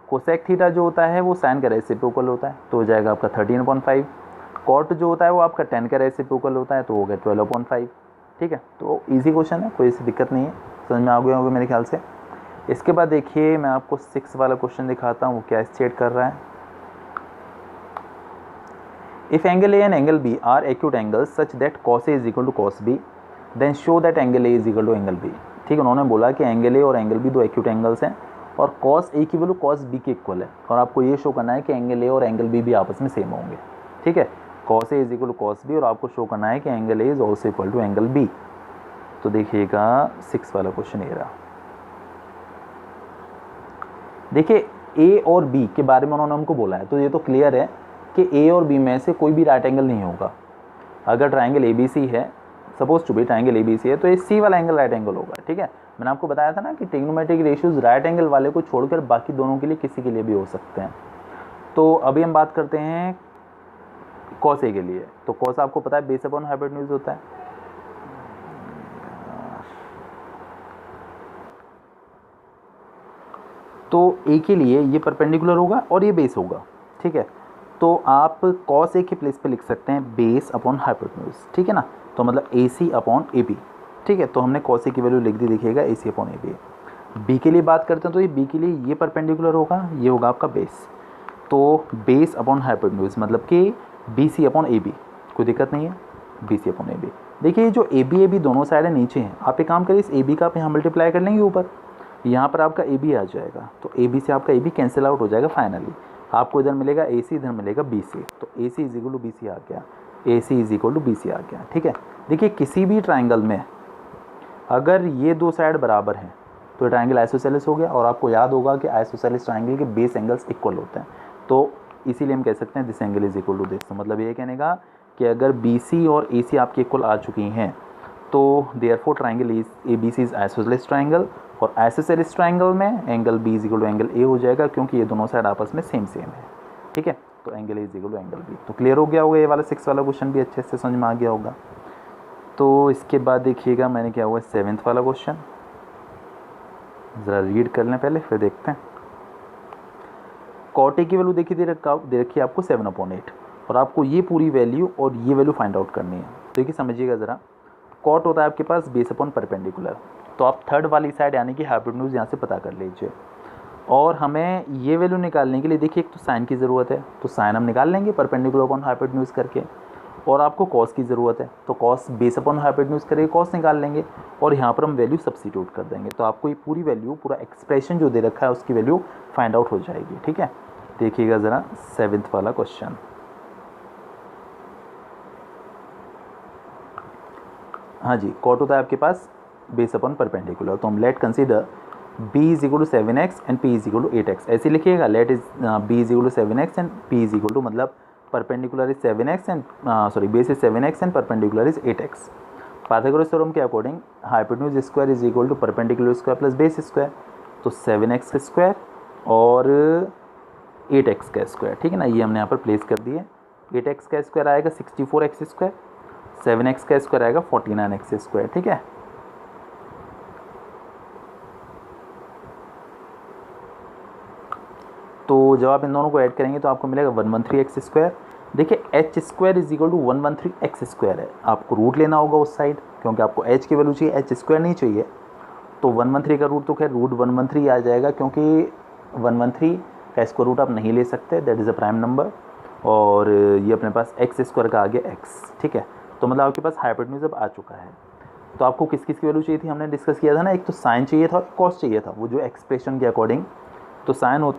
S1: कोसेक थीटा जो होता है वो साइन का रेसिप्रोकल होता है, तो हो जाएगा आपका 13/5। कॉट जो होता है वो आपका 10 का रेसिप्रोकल होता है, तो हो गया 12/5, ठीक है। तो इजी क्वेश्चन है, कोई ऐसी दिक्कत नहीं है, समझ में आ गया होगा मेरे ख्याल से। इसके बाद देखिए मैं आपको 6 वाला क्वेश्चन दिखाता हूँ, वो क्या स्टेट कर रहा है। If angle A and angle B are acute angles such that cos A is equal to cos B, then show that angle A is equal to angle B. ठीक है, उन्होंने बोला कि एंगल ए और एंगल बी दो एक्यूट एंगल्स हैं और कॉस ए की वैल्यू कॉस बी के इक्वल है, और आपको ये शो करना है कि एंगल ए और एंगल बी भी आपस में सेम होंगे, ठीक है। Cos A is equal to cos B और आपको शो करना है कि angle A is also equal to angle B. तो देखिएगा 6 वाला क्वेश्चन ये रहा। देखिए ए और बी के बारे में उन्होंने हमको बोला है, तो ये तो क्लियर है कि ए और बी में से कोई भी राइट एंगल नहीं होगा। अगर ट्राइंगल ए बी सी है, suppose to be triangle A B C है, तो ये सी वाला एंगल राइट एंगल होगा, ठीक है। मैंने आपको बताया था ना कि ट्रिग्नोमेट्रिक रेशियोज राइट एंगल वाले को छोड़कर बाकी दोनों के लिए किसी के लिए भी हो सकते हैं। तो अभी हम बात करते हैं कॉस ए के लिए। तो कॉस आपको पता है बेस अपॉन हाइपोटेन्यूज होता है। तो ए के लिए ये परपेंडिकुलर होगा और ये बेस होगा, ठीक है। तो आप कॉस ए के प्लेस पे लिख सकते हैं बेस अपॉन हाइपोटेन्यूज, ठीक है ना। तो मतलब ए सी अपॉन ए बी, ठीक है। तो हमने कॉस ए की वैल्यू लिख दी, देखिएगा ए सी अपॉन ए बी। बी के लिए बात करते हैं तो ये बी के लिए ये परपेंडिकुलर होगा, ये होगा आपका बेस। तो बेस अपॉन हाइपोटेन्यूज मतलब कि B C upon A B, कोई दिक्कत नहीं है, B C upon A B. देखिए जो ए बी दोनों साइड नीचे हैं, आप एक काम करिए इस ए बी का आप यहाँ मल्टीप्लाई कर लेंगे ऊपर, यहाँ पर आपका ए बी आ जाएगा, तो ए बी से आपका ए बी कैंसिल आउट हो जाएगा फाइनली। आपको इधर मिलेगा ए सी, इधर मिलेगा बी सी, तो A C is equal to B C आ गया, A C is equal to B C आ गया, ठीक है। देखिए किसी भी ट्राइंगल में अगर ये दो साइड बराबर हैं तो ट्राइंगल आइसोसेलेस हो गया, और आपको याद होगा कि आइसोसेलेस ट्राइंगल के बेस एंगल्स इक्वल होते हैं, तो इसीलिए हम कह सकते हैं this angle is equal to this. तो मतलब ये कहने का कि अगर बी सी और ए सी आपके इक्वल आ चुकी हैं तो therefore triangle A B C is isosceles triangle, और आइसोसेलेस ट्राइंगल में angle B is equal to angle A हो जाएगा, क्योंकि ये दोनों साइड आपस में सेम है, ठीक है। तो angle A is equal to angle B. तो क्लियर हो गया होगा, ये वाला 6 वाला क्वेश्चन भी अच्छे से समझ में आ गया होगा। तो इसके बाद देखिएगा मैंने क्या हुआ 7th वाला क्वेश्चन, ज़रा रीड कर लें पहले फिर देखते हैं। कॉट ए की वैल्यू देखिए दे रखी है आपको 7/8, और आपको ये पूरी वैल्यू और ये वैल्यू फाइंड आउट करनी है। तो देखिए समझिएगा ज़रा, कॉट होता है आपके पास बेस अपॉन परपेंडिकुलर, तो आप थर्ड वाली साइड यानी कि हाइपोटेन्यूज यहाँ से पता कर लीजिए। और हमें ये वैल्यू निकालने के लिए देखिए एक तो साइन की ज़रूरत है, तो साइन हम निकाल लेंगे परपेंडिकुलर अपॉन हाइपोटेन्यूज करके, और आपको कॉस की ज़रूरत है, तो कॉस बेस अपॉन हाइपोटेन्यूज करके कॉस निकाल लेंगे, और यहाँ पर हम वैल्यू सब्स्टिट्यूट कर देंगे, तो आपको ये पूरी वैल्यू, पूरा एक्सप्रेशन जो दे रखा है उसकी वैल्यू फाइंड आउट हो जाएगी, ठीक है। देखिएगा ज़रा 7th वाला क्वेश्चन। हाँ जी, कॉट होता है आपके पास बेस अपॉन परपेंडिकुलर, तो हम let consider b is equal to 7x and p is equal to 8x, ऐसे लिखिएगा। Let is b is equal to 7x and p is equal to, मतलब perpendicular is 7x and base is 7x and perpendicular is 8x। Pythagoras theorem के according hypotenuse square is equal to perpendicular square plus base square, तो 7x का स्क्वायर और 8x का स्क्वायर, ठीक है ना, ये हमने यहाँ पर प्लेस कर दिए। 8x का स्क्वायर आएगा 64x स्क्वायर, 7x का स्क्वायर आएगा 49x स्क्वायर, ठीक है। तो जब आप इन दोनों को ऐड करेंगे तो आपको मिलेगा 113x स्क्वायर। देखिए h square is equal to 113x square है, आपको रूट लेना होगा उस साइड, क्योंकि आपको h की वैल्यू चाहिए, h स्क्वायर नहीं चाहिए। तो 113 का रूट तो खैर रूट 113 आ जाएगा, क्योंकि 113 का स्क्वायर रूट आप नहीं ले सकते, that is a prime number. और ये अपने पास एक्स स्क्वायर का आ गया एक्स, ठीक है। तो मतलब आपके पास हाइपोटेन्यूज अब आ चुका है। तो आपको किस किस की वैल्यू चाहिए थी, हमने डिस्कस किया था ना, एक तो साइन चाहिए था और कॉस चाहिए था, वो जो एक्सप्रेशन के अकॉर्डिंग। तो साइन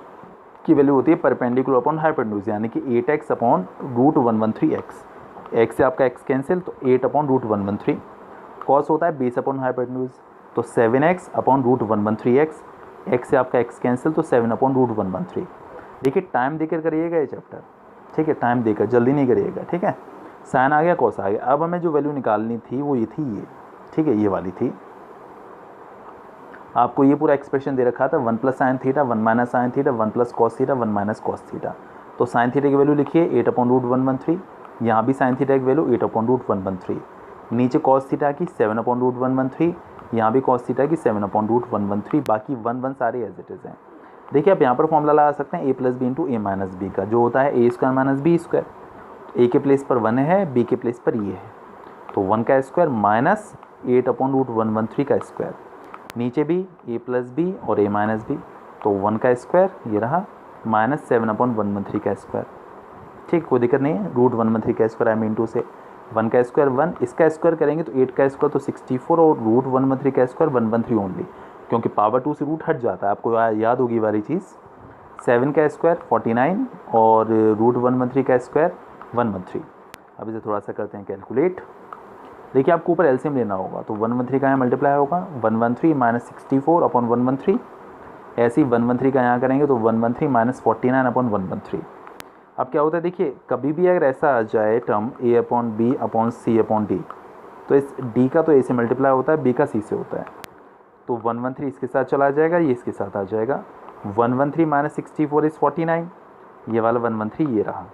S1: की वैल्यू होती है परपेंडिकुलर अपॉन हाइपोटेन्यूज, यानी कि 8x upon root 113x। X से आपका एक्स कैंसिल, तो 8 अपॉन रूट 113। कॉस होता है बेस अपॉन हाइपोटेन्यूज, तो 7x upon root 113x। X से आपका एक्स कैंसिल, तो 7 अपॉन रूट 113। देखिए टाइम देकर करिएगा ये चैप्टर, ठीक है, टाइम देकर, जल्दी नहीं करिएगा, ठीक है। साइन आ गया, कॉस आ गया। अब हमें जो वैल्यू निकालनी थी वो ये थी, ये, ठीक है, ये वाली थी। आपको ये पूरा एक्सप्रेशन दे रखा था 1 plus sine theta 1 minus sine theta 1 plus cos theta 1 minus cos theta. तो साइन थीटा की वैल्यू लिखिए 8 अपॉन रूट 113। यहाँ भी साइन थीटा की वैल्यू 8 अपॉन रूट 113। नीचे कॉस थीटा की 7 अपॉन रूट 113। यहाँ भी कॉस थीटा की 7 अपॉन रूट 113। बाकी 1 सारे एज इट इज़ हैं। देखिए आप यहाँ पर फॉर्मूला लगा सकते हैं ए प्लस बी इंटू ए माइनस बी का, जो होता है ए स्क्वायर माइनस बी स्क्वायर। ए के प्लेस पर 1 है, बी के प्लेस पर ये है, तो 1 का स्क्वायर माइनस 8 अपॉन रूट 113 का स्क्वायर। नीचे भी ए प्लस बी और ए माइनस बी, तो 1 का स्क्वायर ये रहा माइनस 7 अपॉन 113 का स्क्वायर। ठीक, कोई दिक्कत नहीं है। रूट 113 का स्क्वायर आई मीन टू से 1 का स्क्वायर 1, इसका स्क्वायर करेंगे तो 8 का स्क्वायर तो 64 और रूट 113 का स्क्वायर 113 ओनली, क्योंकि पावर 2 से रूट हट जाता है, आपको याद होगी वाली चीज़। 7 का स्क्वायर 49 और रूट 113 का स्क्वायर 113। अब इसे थोड़ा सा करते हैं कैलकुलेट। देखिए आपको ऊपर एलसीएम लेना होगा, तो 113 का यहाँ मल्टीप्लाई होगा 113 माइनस 64 अपॉन 113। ऐसे ही 113 का यहाँ करेंगे तो 113 माइनस 49 अपॉन 113। अब क्या होता है, देखिए कभी भी अगर ऐसा आ जाए टर्म ए अपॉन बी अपॉन सी अपॉन डी, तो इस डी का तो ए से मल्टीप्लाई होता है, बी का सी से होता है, तो 113 इसके साथ चला जाएगा, ये इसके साथ आ जाएगा। 113 माइनस 64 इज़ 49। ये वाला 113 ये रहा,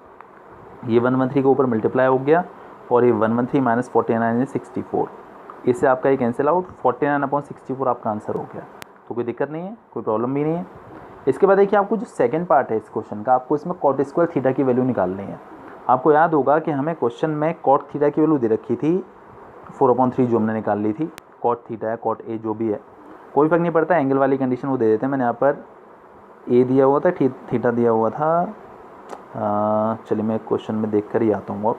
S1: ये 113 के ऊपर मल्टीप्लाई हो गया, और ये 113 माइनस 49 इज 64। इससे आपका ये कैंसिल आउट, 49 अपॉन 64 आपका आंसर हो गया। तो कोई दिक्कत नहीं है, कोई प्रॉब्लम भी नहीं है। इसके बाद देखिए आपको जो सेकंड पार्ट है इस क्वेश्चन का, आपको इसमें कॉट स्क्वायर थीटा की वैल्यू निकालनी है। आपको याद होगा कि हमें क्वेश्चन में कॉट थीटा की वैल्यू दे रखी थी 4/3, जो हमने निकाल ली थी। कॉट थीटा है, कॉट ए जो भी है, कोई फर्क नहीं पड़ता, एंगल वाली कंडीशन वो दे देते हैं। मैंने यहाँ पर ए दिया हुआ था, थीटा दिया हुआ था। चलिए मैं क्वेश्चन में देख कर ही आता हूँ। अब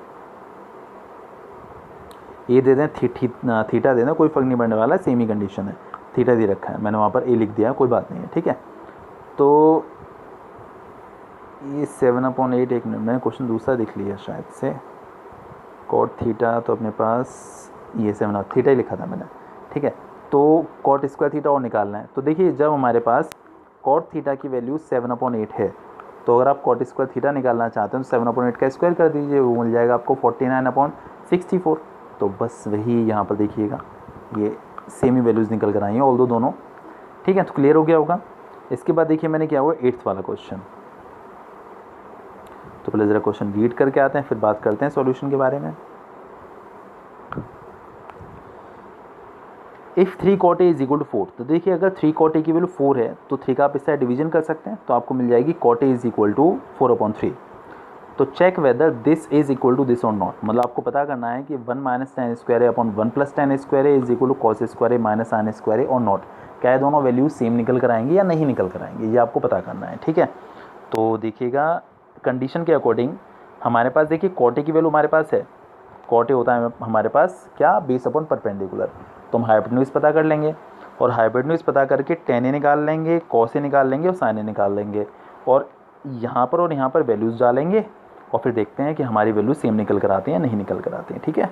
S1: ए दे दें, थीटा दे दें, कोई फ़र्क नहीं पड़ने वाला, सेम ही कंडीशन है। थीटा दे रखा है, मैंने वहाँ पर ए लिख दिया है, कोई बात नहीं है, ठीक है। तो ये 7/8, एक मिनट, मैंने क्वेश्चन दूसरा देख लिया शायद से। कॉट थीटा तो अपने पास ये 7 थीटा ही लिखा था मैंने, ठीक है। तो कॉट स्क्वायर थीटा और निकालना है। तो देखिए जब हमारे पास कॉट थीटा की वैल्यू 7/8 है, तो अगर आप कॉट स्क्वायर थीटा निकालना चाहते हैं तो 7/8 का स्क्वायर कर दीजिए, वो मिल जाएगा आपको 49/64। तो बस वही यहाँ पर देखिएगा, ये सेम ही वैल्यूज़ निकल कर आई हैं ऑल दो दोनों, ठीक है। तो क्लियर हो गया होगा। इसके बाद देखिए मैंने क्या हुआ 8th वाला क्वेश्चन। तो पहले ज़रा क्वेश्चन रीड करके आते हैं, फिर बात करते हैं सॉल्यूशन के बारे में। If 3 cot A is equal to 4, तो देखिए अगर 3 cot A की वैल्यू 4 है तो 3 का आप इस साइड डिवीजन कर सकते हैं, तो आपको मिल जाएगी cot A is equal to 4/3। तो check whether this is equal to this और नॉट, मतलब आपको पता करना है कि 1 minus tan square A upon 1 plus tan square A is equal to cos square A minus sin square A और नॉट। क्या है, दोनों वैल्यूज सेम निकल कर आएंगे या नहीं निकल कर आएंगे, ये आपको पता करना है, ठीक है। तो देखिएगा कंडीशन के अकॉर्डिंग हमारे पास, देखिए cot A की वैल्यू हमारे पास है, cot A होता है हमारे पास क्या, बेस अपॉन परपेंडिकुलर। तो हम हाइपोटेन्यूज पता कर लेंगे, और हाइपोटेन्यूज पता करके tan A निकाल लेंगे, cos A निकाल लेंगे और sin A निकाल लेंगे, और यहाँ पर और यहाँ पर वैल्यूज़ डालेंगे, और फिर देखते हैं कि हमारी वैल्यू सेम निकल कर आती हैं या नहीं निकल कर आती हैं, ठीक है।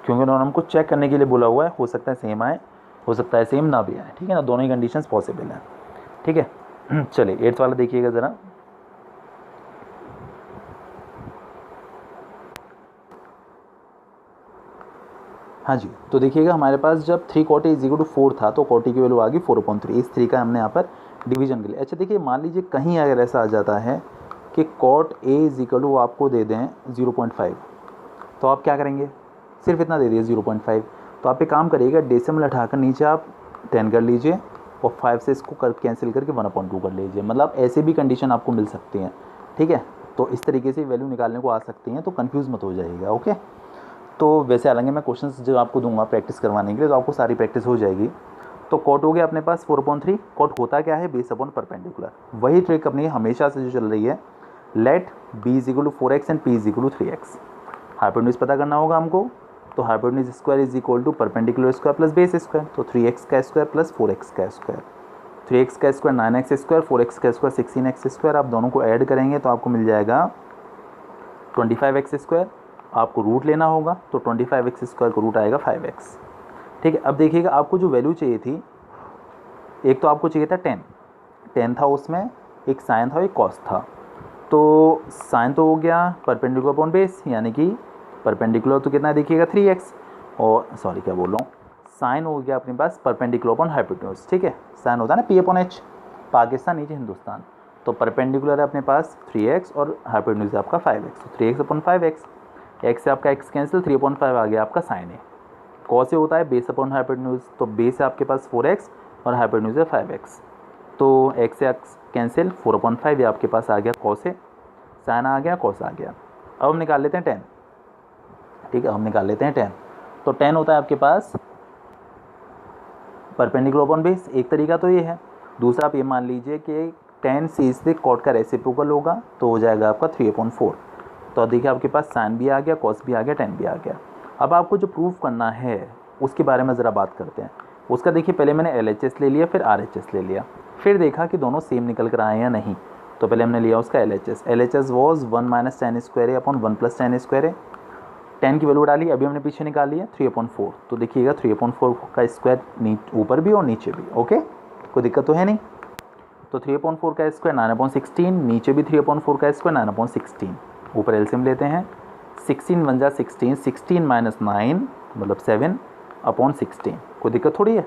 S1: क्योंकि उन्होंने हमको चेक करने के लिए बोला हुआ है, हो सकता है सेम आए, हो सकता है सेम ना भी आए, ठीक है ना, दोनों ही कंडीशंस पॉसिबल हैं, ठीक है। चलिए 8th वाला देखिएगा ज़रा। हाँ जी, तो देखिएगा हमारे पास जब 3 cot A is equal to 4 था, तो cot A की वैल्यू आ गई 4/3। इस 3 का हमने यहाँ पर डिवीजन के लिए। अच्छा देखिए मान लीजिए कहीं अगर ऐसा आ जाता है कि cot A is equal to आपको दे दें 0.5, तो आप क्या करेंगे, सिर्फ इतना दे दिए 0.5, तो आप एक काम करिएगा, डेसिमल हटाकर नीचे आप 10 कर लीजिए, और 5 से इसको कर कैंसिल करके 1/2 कर लीजिए। मतलब ऐसे भी कंडीशन आपको मिल सकती हैं, ठीक है। तो इस तरीके से वैल्यू निकालने को आ सकती हैं, तो कन्फ्यूज़ मत हो जाइएगा, ओके। तो वैसे हालांकि मैं क्वेश्चंस जो आपको दूंगा प्रैक्टिस करवाने के लिए, तो आपको सारी प्रैक्टिस हो जाएगी। तो कॉट हो गया अपने पास 4/3। कॉट होता क्या है, बेस अपॉन परपेंडिकुलर। वही ट्रिक अपनी हमेशा से जो चल रही है, let b is equal to 4x and p is equal to 3x। Hypotenuse पता करना होगा हमको, तो hypotenuse square is equal to perpendicular square plus base square, तो 3x का स्क्वायर प्लस 4x का स्क्वायर। 3x का स्क्वायर 9x स्क्वायर, 4x का स्क्वायर 16x स्क्वायर। आप दोनों को ऐड करेंगे तो आपको मिल जाएगा 25x स्क्वायर। आपको रूट लेना होगा, तो 25x स्क्वायर का रूट आएगा 5x। ठीक है, अब देखिएगा आपको जो वैल्यू चाहिए थी, एक तो आपको चाहिए था 10 था, उसमें एक साइन था, एक कॉस था। तो साइन तो हो गया परपेंडिकुलर अपॉन बेस, यानी कि परपेंडिकुलर तो कितना देखिएगा 3x, और सॉरी क्या बोल रहा हूँ, साइन हो गया अपने पास परपेंडिकुलर अपॉन हाइपोटेन्यूज। ठीक है, साइन होता है ना p/h, पाकिस्तान नीचे हिंदुस्तान, तो परपेंडिकुलर है अपने पास 3x और हाइपोटेन्यूज है आपका 5x, तो 3x/5x, x से आपका x कैंसिल, 3/5 आ गया आपका साइन है। कॉस से होता है बेस अपॉन हाइपोटेन्यूज, तो बेस है आपके पास 4x और हाइपोटेन्यूज है 5x, तो x से x कैंसिल, 4/5 ये आपके पास आ गया कॉस से, साइन आ गया, कॉस आ गया। अब हम निकाल लेते हैं 10। ठीक है, हम निकाल लेते हैं 10। तो 10 होता है आपके पास परपेंडिकुलर अपॉन बेस, एक तरीका तो ये है। दूसरा आप ये मान लीजिए कि 10 से कॉट का रेसिप्रोकल होगा, तो हो जाएगा आपका 3/4। तो देखिए आपके पास साइन भी आ गया, कॉस भी आ गया, 10 भी आ गया। अब आपको जो प्रूफ करना है उसके बारे में ज़रा बात करते हैं। उसका देखिए, पहले मैंने LHS ले लिया, फिर RHS ले लिया, फिर देखा कि दोनों सेम निकल कर आए या नहीं। तो पहले हमने लिया उसका LHS was 1 - tan square A upon 1 + tan square A. 10 की वैल्यू डाली, अभी हमने पीछे निकाली है 3/4। तो देखिएगा 3/4 का स्क्वायर ऊपर भी और नीचे भी, ओके, कोई दिक्कत तो है नहीं। तो 3/4 का स्क्वायर 9/16, नीचे भी 3/4 का स्क्वायर 9/16। ऊपर एलसीएम लेते हैं, 16 × 16, 16 - 9 मतलब 7/16, कोई दिक्कत थोड़ी है।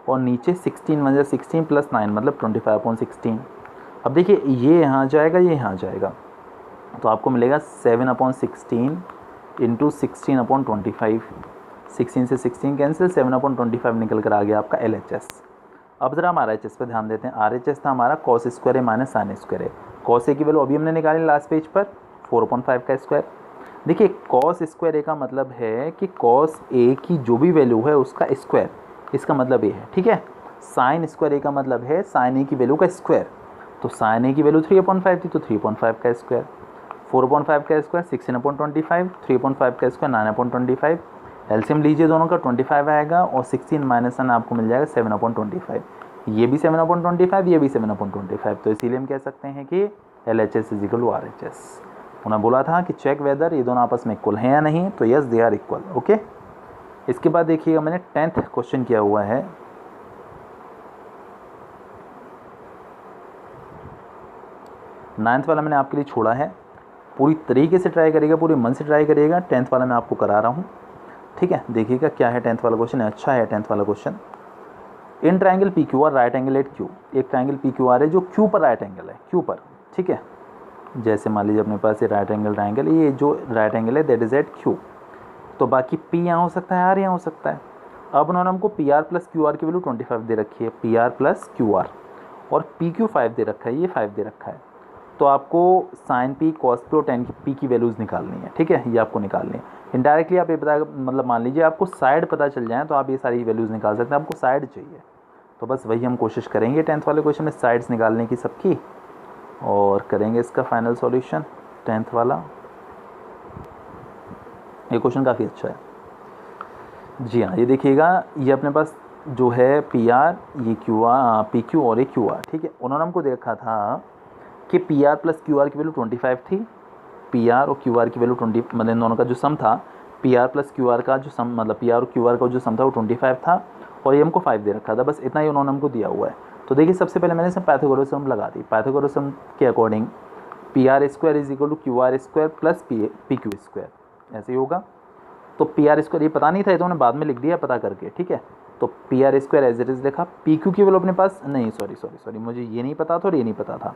S1: और नीचे 16 × 16 + 9 मतलब 25/16। अब देखिए ये यहाँ जाएगा, ये यहाँ जाएगा, तो आपको मिलेगा 7/16 इंटू 16/25। 16 से 16 कैंसिल, 7/25 निकल कर आ गया आपका LHS। अब ज़रा हम RHS पे ध्यान देते हैं। RHS था हमारा cos square A minus sine square है। कॉस ए की वैल्यू अभी हमने निकाली लास्ट पेज पर, 4/5 का स्क्वायर। देखिए कॉस स्क्वायर ए का मतलब है कि कॉस ए की जो भी वैल्यू है उसका स्क्वायर, इसका मतलब ये है। ठीक है, साइन स्क्वायर ए का मतलब है साइन ए की वैल्यू का स्क्वायर। तो साइन ए की वैल्यू 3/5 थी, तो 3/5 का स्क्वायर। 4/5 का स्क्वायर 16/25, 3/5 का स्क्वायर 9/25। एलसीएम लीजिए दोनों का, 25 आएगा और 16 - 9 आपको मिल जाएगा 7/25। ये भी 7/25, ये भी 7/25। तो इसीलिए हम कह सकते हैं कि LHS is equal to RHS। उन्होंने बोला था कि चेक वेदर ये दोनों आपस में इक्वल हैं या नहीं, तो yes they are equal, okay. इसके बाद देखिएगा मैंने 10th क्वेश्चन किया हुआ है। नाइन्थ वाला मैंने आपके लिए छोड़ा है, पूरी तरीके से ट्राई करिएगा, पूरे मन से ट्राई करिएगा। 10th वाला मैं आपको करा रहा हूँ, ठीक है। देखिएगा क्या है 10th वाला क्वेश्चन, अच्छा है 10th वाला question. In triangle PQR right angle at Q, एक ट्राइंगल PQR है जो Q पर राइट एंगल है, Q पर, ठीक है। जैसे मान लीजिए अपने पास ये राइट एंगल ट्राइंगल, ये जो राइट एंगल है दैट इज एट Q, तो बाकी P यहाँ हो सकता है, R यहाँ हो सकता है। अब उन्होंने हमको PR + QR की वैल्यू 25 दे रखी है, PR + QR, और PQ 5 दे रखा है, ये 5 दे रखा है। तो आपको साइन P, कॉस P और टेन P की वैल्यूज़ निकालनी है, ठीक है, ये आपको निकालनी है। इनडायरेक्टली आप ये पता, मतलब मान लीजिए आपको साइड पता चल जाए तो आप ये सारी वैल्यूज़ निकाल सकते हैं। आपको साइड चाहिए, तो बस वही हम कोशिश करेंगे 10th वाले क्वेश्चन में साइड्स निकालने की सबकी, और करेंगे इसका फाइनल सॉल्यूशन 10th वाला। ये क्वेश्चन काफ़ी अच्छा है जी हाँ। ये देखिएगा, ये अपने पास जो है PR, ये QR, PQ और ये QR, ठीक है। उन्होंने हमको दे रखा था कि PR + QR की वैल्यू 25 थी, PR और QR की वैल्यू 20, मतलब इन दोनों का जो सम था, PR + QR का जो सम, मतलब PR और QR का जो सम था वो 25 था, और ये हमको 5 दे रखा था। बस इतना ही उन्होंने हमको दिया हुआ है। तो देखिए सबसे पहले मैंने इसमें पाइथागोरस थ्योरम लगा दी। पाइथागोरस थ्योरम के अकॉर्डिंग PR² = QR² + PQ², ऐसे ही होगा। तो PR² ये पता नहीं था, ये तो उन्होंने बाद में लिख दिया पता करके, ठीक है। तो PR² एज इट इज़ लिखा। PQ की वैल्यू अपने पास नहीं, सॉरी मुझे ये नहीं पता था और ये नहीं पता था।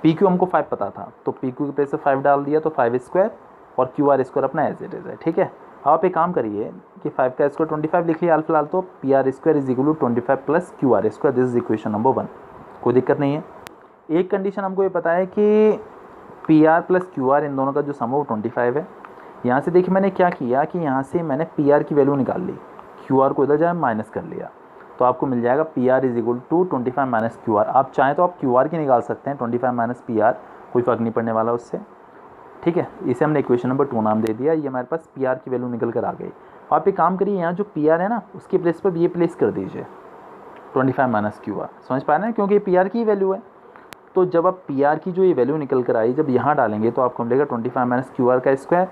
S1: PQ हमको 5 पता था, तो PQ के प्लेस से 5 डाल दिया, तो 5² और QR² अपना एज इट इज़ है, ठीक है। आप एक काम करिए कि 5 का स्क्वायर 25 लिख लिया फिलहाल, तो PR² = 25 + QR², this is equation number 1, कोई दिक्कत नहीं है। एक कंडीशन हमको ये पता है कि PR + QR इन दोनों का जो सम है वो 25 है। यहाँ से देखिए मैंने क्या किया कि यहाँ से मैंने PR की वैल्यू निकाल ली, QR को इधर जाए माइनस कर लिया, तो आपको मिल जाएगा PR is equal to 25 minus QR। आप चाहें तो आप QR की निकाल सकते हैं, 25 माइनस PR, कोई फ़र्क नहीं पड़ने वाला उससे, ठीक है। इसे हमने इक्वेशन नंबर 2 नाम दे दिया। ये हमारे पास PR की वैल्यू निकल कर आ गई। आप एक काम करिए, यहाँ जो PR है ना उसके प्लेस पर ये प्लेस कर दीजिए 25 माइनस QR। समझ पा रहे हैं, क्योंकि PR की वैल्यू है। तो जब आप PR की जो ये वैल्यू निकल कर आई, जब यहाँ डालेंगे तो आपको मिलेगा 25 माइनस QR का स्क्वायर,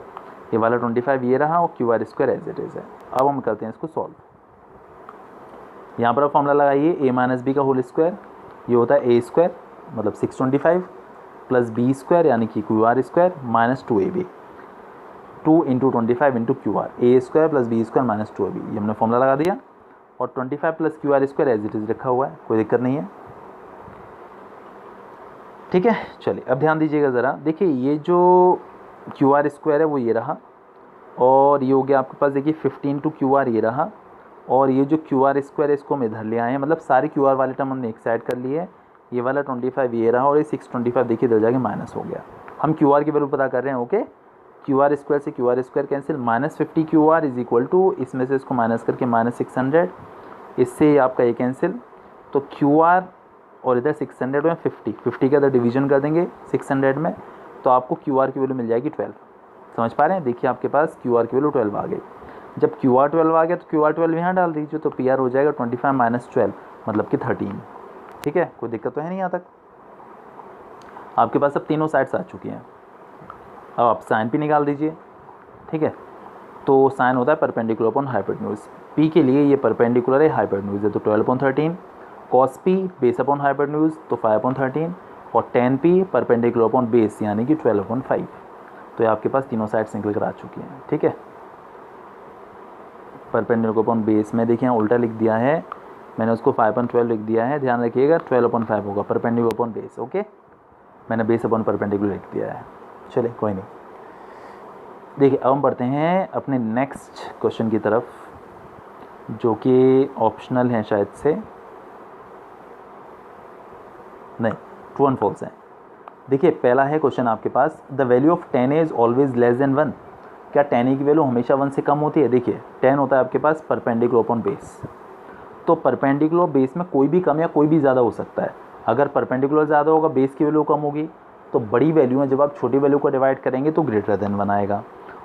S1: ये वाला 25 ये रहा, और QR square as it is है। अब हम करते हैं इसको सॉल्व। यहाँ पर आप फॉर्मूला लगाइए, a माइनस बी का होल स्क्वायर, ये होता है a स्क्वायर मतलब 625 प्लस b स्क्वायर यानी कि QR square minus 2ab, 2 into 25 into QR, a square plus b square minus 2ab, ये हमने फॉर्मूला लगा दिया। और 25 plus QR square as it is रखा हुआ है, कोई दिक्कत नहीं है, ठीक है। चलिए अब ध्यान दीजिएगा ज़रा, देखिए ये जो QR स्क्वायर है वो ये रहा, और ये हो गया आपके पास देखिए 15 टू QR ये रहा, और ये जो QR स्क्वायर है इसको हम इधर ले आए हैं, मतलब सारे QR वाले टर्म हमने एक साइड कर लिए। ये वाला 25 ये रहा, और ये 625 देखिए इधर जाके माइनस हो गया। हम QR की वैल्यू पता कर रहे हैं, ओके। QR स्क्वायर से QR square cancel, minus 50 QR is equal to, इसमें से इसको माइनस करके माइनस 600, इससे आपका ये कैंसिल, तो QR और इधर 600 में 50 का इधर डिवीजन कर देंगे 600 में, तो आपको QR की वैल्यू मिल जाएगी 12। समझ पा रहे हैं, देखिए आपके पास QR की वैल्यू 12 आ गई। जब QR 12 आ गया तो QR 12 यहाँ डाल दीजिए, तो PR हो जाएगा 25 माइनस 12 मतलब कि 13, ठीक है। कोई दिक्कत तो है नहीं यहाँ तक। आपके पास अब तीनों साइड्स आ चुकी हैं। अब आप साइन P निकाल दीजिए, ठीक है। तो साइन होता है परपेंडिकुलर अपॉन हाइपोटेन्यूज, P के लिए ये परपेंडिकुलर है, हाइपोटेन्यूज है, तो 12/13, cos P base upon hypotenuse तो 5/13, और tan P perpendicular upon base यानी कि 12/5। तो ये आपके पास तीनों साइड्स निकल कर आ चुकी हैं, ठीक है। परपेंडिकुलर अपॉन बेस में देखिए यहाँ उल्टा लिख दिया है मैंने, उसको 5/12 लिख दिया है, ध्यान रखिएगा 12/5 होगा परपेंडिकुलर अपॉन बेस, ओके। मैंने बेस अपॉन परपेंडिकुलर लिख दिया है, चलिए कोई नहीं। देखिए अब हम बढ़ते हैं अपने नेक्स्ट क्वेश्चन की तरफ, जो कि ऑप्शनल है शायद से, नहीं ट्रू एंड फॉल्स है। देखिए पहला है क्वेश्चन आपके पास, the value of 10 is always less than 1। क्या 10 की वैल्यू हमेशा 1 से कम होती है? देखिए 10 होता है आपके पास परपेंडिकुलर अपॉन बेस, तो परपेंडिकुलर बेस में कोई भी कम या कोई भी ज़्यादा हो सकता है। अगर परपेंडिकुलर ज़्यादा होगा, बेस की वैल्यू कम होगी, तो बड़ी वैल्यू है, जब आप छोटी वैल्यू को डिवाइड करेंगे तो ग्रेटर देन 1 आएगा।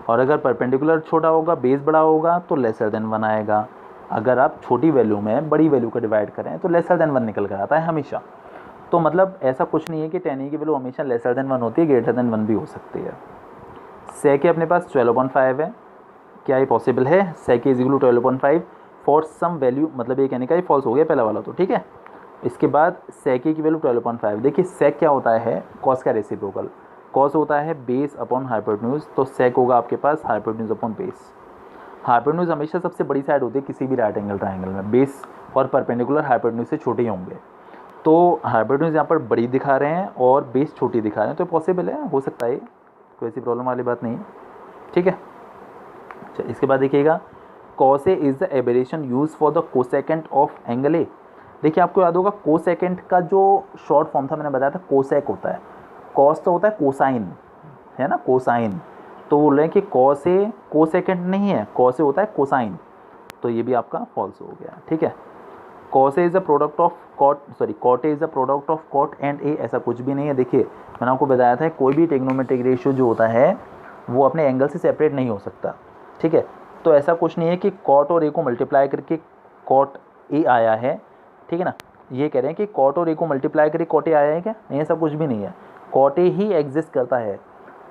S1: और अगर परपेंडिकुलर छोटा होगा, बेस बड़ा होगा, तो लेसर देन 1 आएगा। अगर आप छोटी वैल्यू में बड़ी वैल्यू को डिवाइड करें तो लेसर देन 1 निकल कर आता है हमेशा। तो मतलब ऐसा कुछ नहीं है कि 10 की वैल्यू हमेशा लेसर देन 1 होती है, ग्रेटर देन 1 भी हो सकती है। सेक अपने पास 12/5 है, क्या ये पॉसिबल है? Sec is equal to 12/5 for some value, मतलब ये कहने का ही फॉल्स हो गया पहला वाला, तो ठीक है। इसके बाद सेक की वैल्यू 12/5। देखिए सेक क्या होता है? कॉस का रेसिप्रोकल, कॉस होता है बेस अपॉन हाइपोटेन्यूज, तो सेक होगा आपके पास हाइपोटेन्यूज अपॉन बेस। हाइपोटेन्यूज हमेशा सबसे बड़ी साइड होती है किसी भी राइट एंगल ट्रायंगल में, बेस और परपेंडिकुलर हाइपोटेन्यूज से छोटे ही होंगे। तो हाइपोटेन्यूज यहाँ पर बड़ी दिखा रहे हैं और बेस छोटी दिखा रहे हैं, तो पॉसिबल है, हो सकता है, कोई ऐसी प्रॉब्लम वाली बात नहीं है, ठीक है। अच्छा इसके बाद देखिएगा, cos A is the aberration use for the cosecant of angle A. देखिए आपको याद होगा कोसेकेंट का जो शॉर्ट फॉर्म था, मैंने बताया था कोसेक होता है, कॉस तो होता है कोसाइन, है ना, कोसाइन। तो बोल रहे हैं कि कॉस ए कोसेकेंट नहीं है, कॉस ए होता है कोसाइन, तो ये भी आपका फॉल्स हो गया, ठीक है। Cos A is the product of cot A is the product of cot and A, ऐसा कुछ भी नहीं है। देखिए मैंने आपको बताया था कोई भी ट्रिग्नोमेट्रिक रेशियो जो होता है वो अपने एंगल से सेपरेट नहीं हो सकता, ठीक है। तो ऐसा कुछ नहीं है कि कॉट और ए को मल्टीप्लाई करके कॉट ए आया है, ठीक है ना। ये कह रहे हैं कि कॉट और ए को मल्टीप्लाई करके कॉट ए आया है क्या? नहीं, ऐसा कुछ भी नहीं है। कॉट ए ही एग्जिस्ट करता है,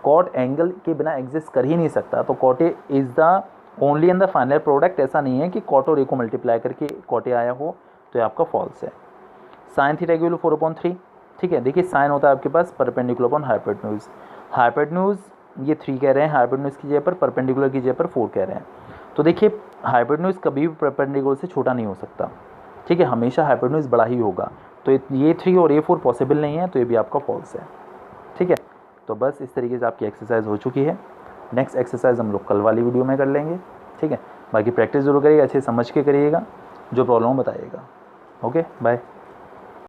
S1: कॉट एंगल के बिना एग्जिस्ट कर ही नहीं सकता। तो cot A is the only and the final product, ऐसा नहीं है कि कॉट और ए को मल्टीप्लाई करके कॉट ए आया हो, तो ये आपका फॉल्स है। साइन थीटा की वैल्यू 4/3, ठीक है। देखिए साइन होता है आपके पास परपेंडिकुलर अपॉन हाइपोटेन्यूज, हाइपोटेन्यूज ये 3 कह रहे हैं, हाइपोटेन्यूज की जगह पर, परपेंडिकुलर की जगह पर 4 कह रहे हैं। तो देखिए हाइपोटेन्यूज कभी भी परपेंडिकुलर से छोटा नहीं हो सकता, ठीक है, हमेशा हाइपोटेन्यूज बड़ा ही होगा। तो ये 3 और ये 4 पॉसिबल नहीं है, तो ये भी आपका फॉल्स है, ठीक है। तो बस इस तरीके से आपकी एक्सरसाइज हो चुकी है। नेक्स्ट एक्सरसाइज हम लोग कल वाली वीडियो में कर लेंगे, ठीक है। बाकी प्रैक्टिस जरूर करिएगा, अच्छे समझ के करिएगा, जो प्रॉब्लम बताइएगा। Okay bye.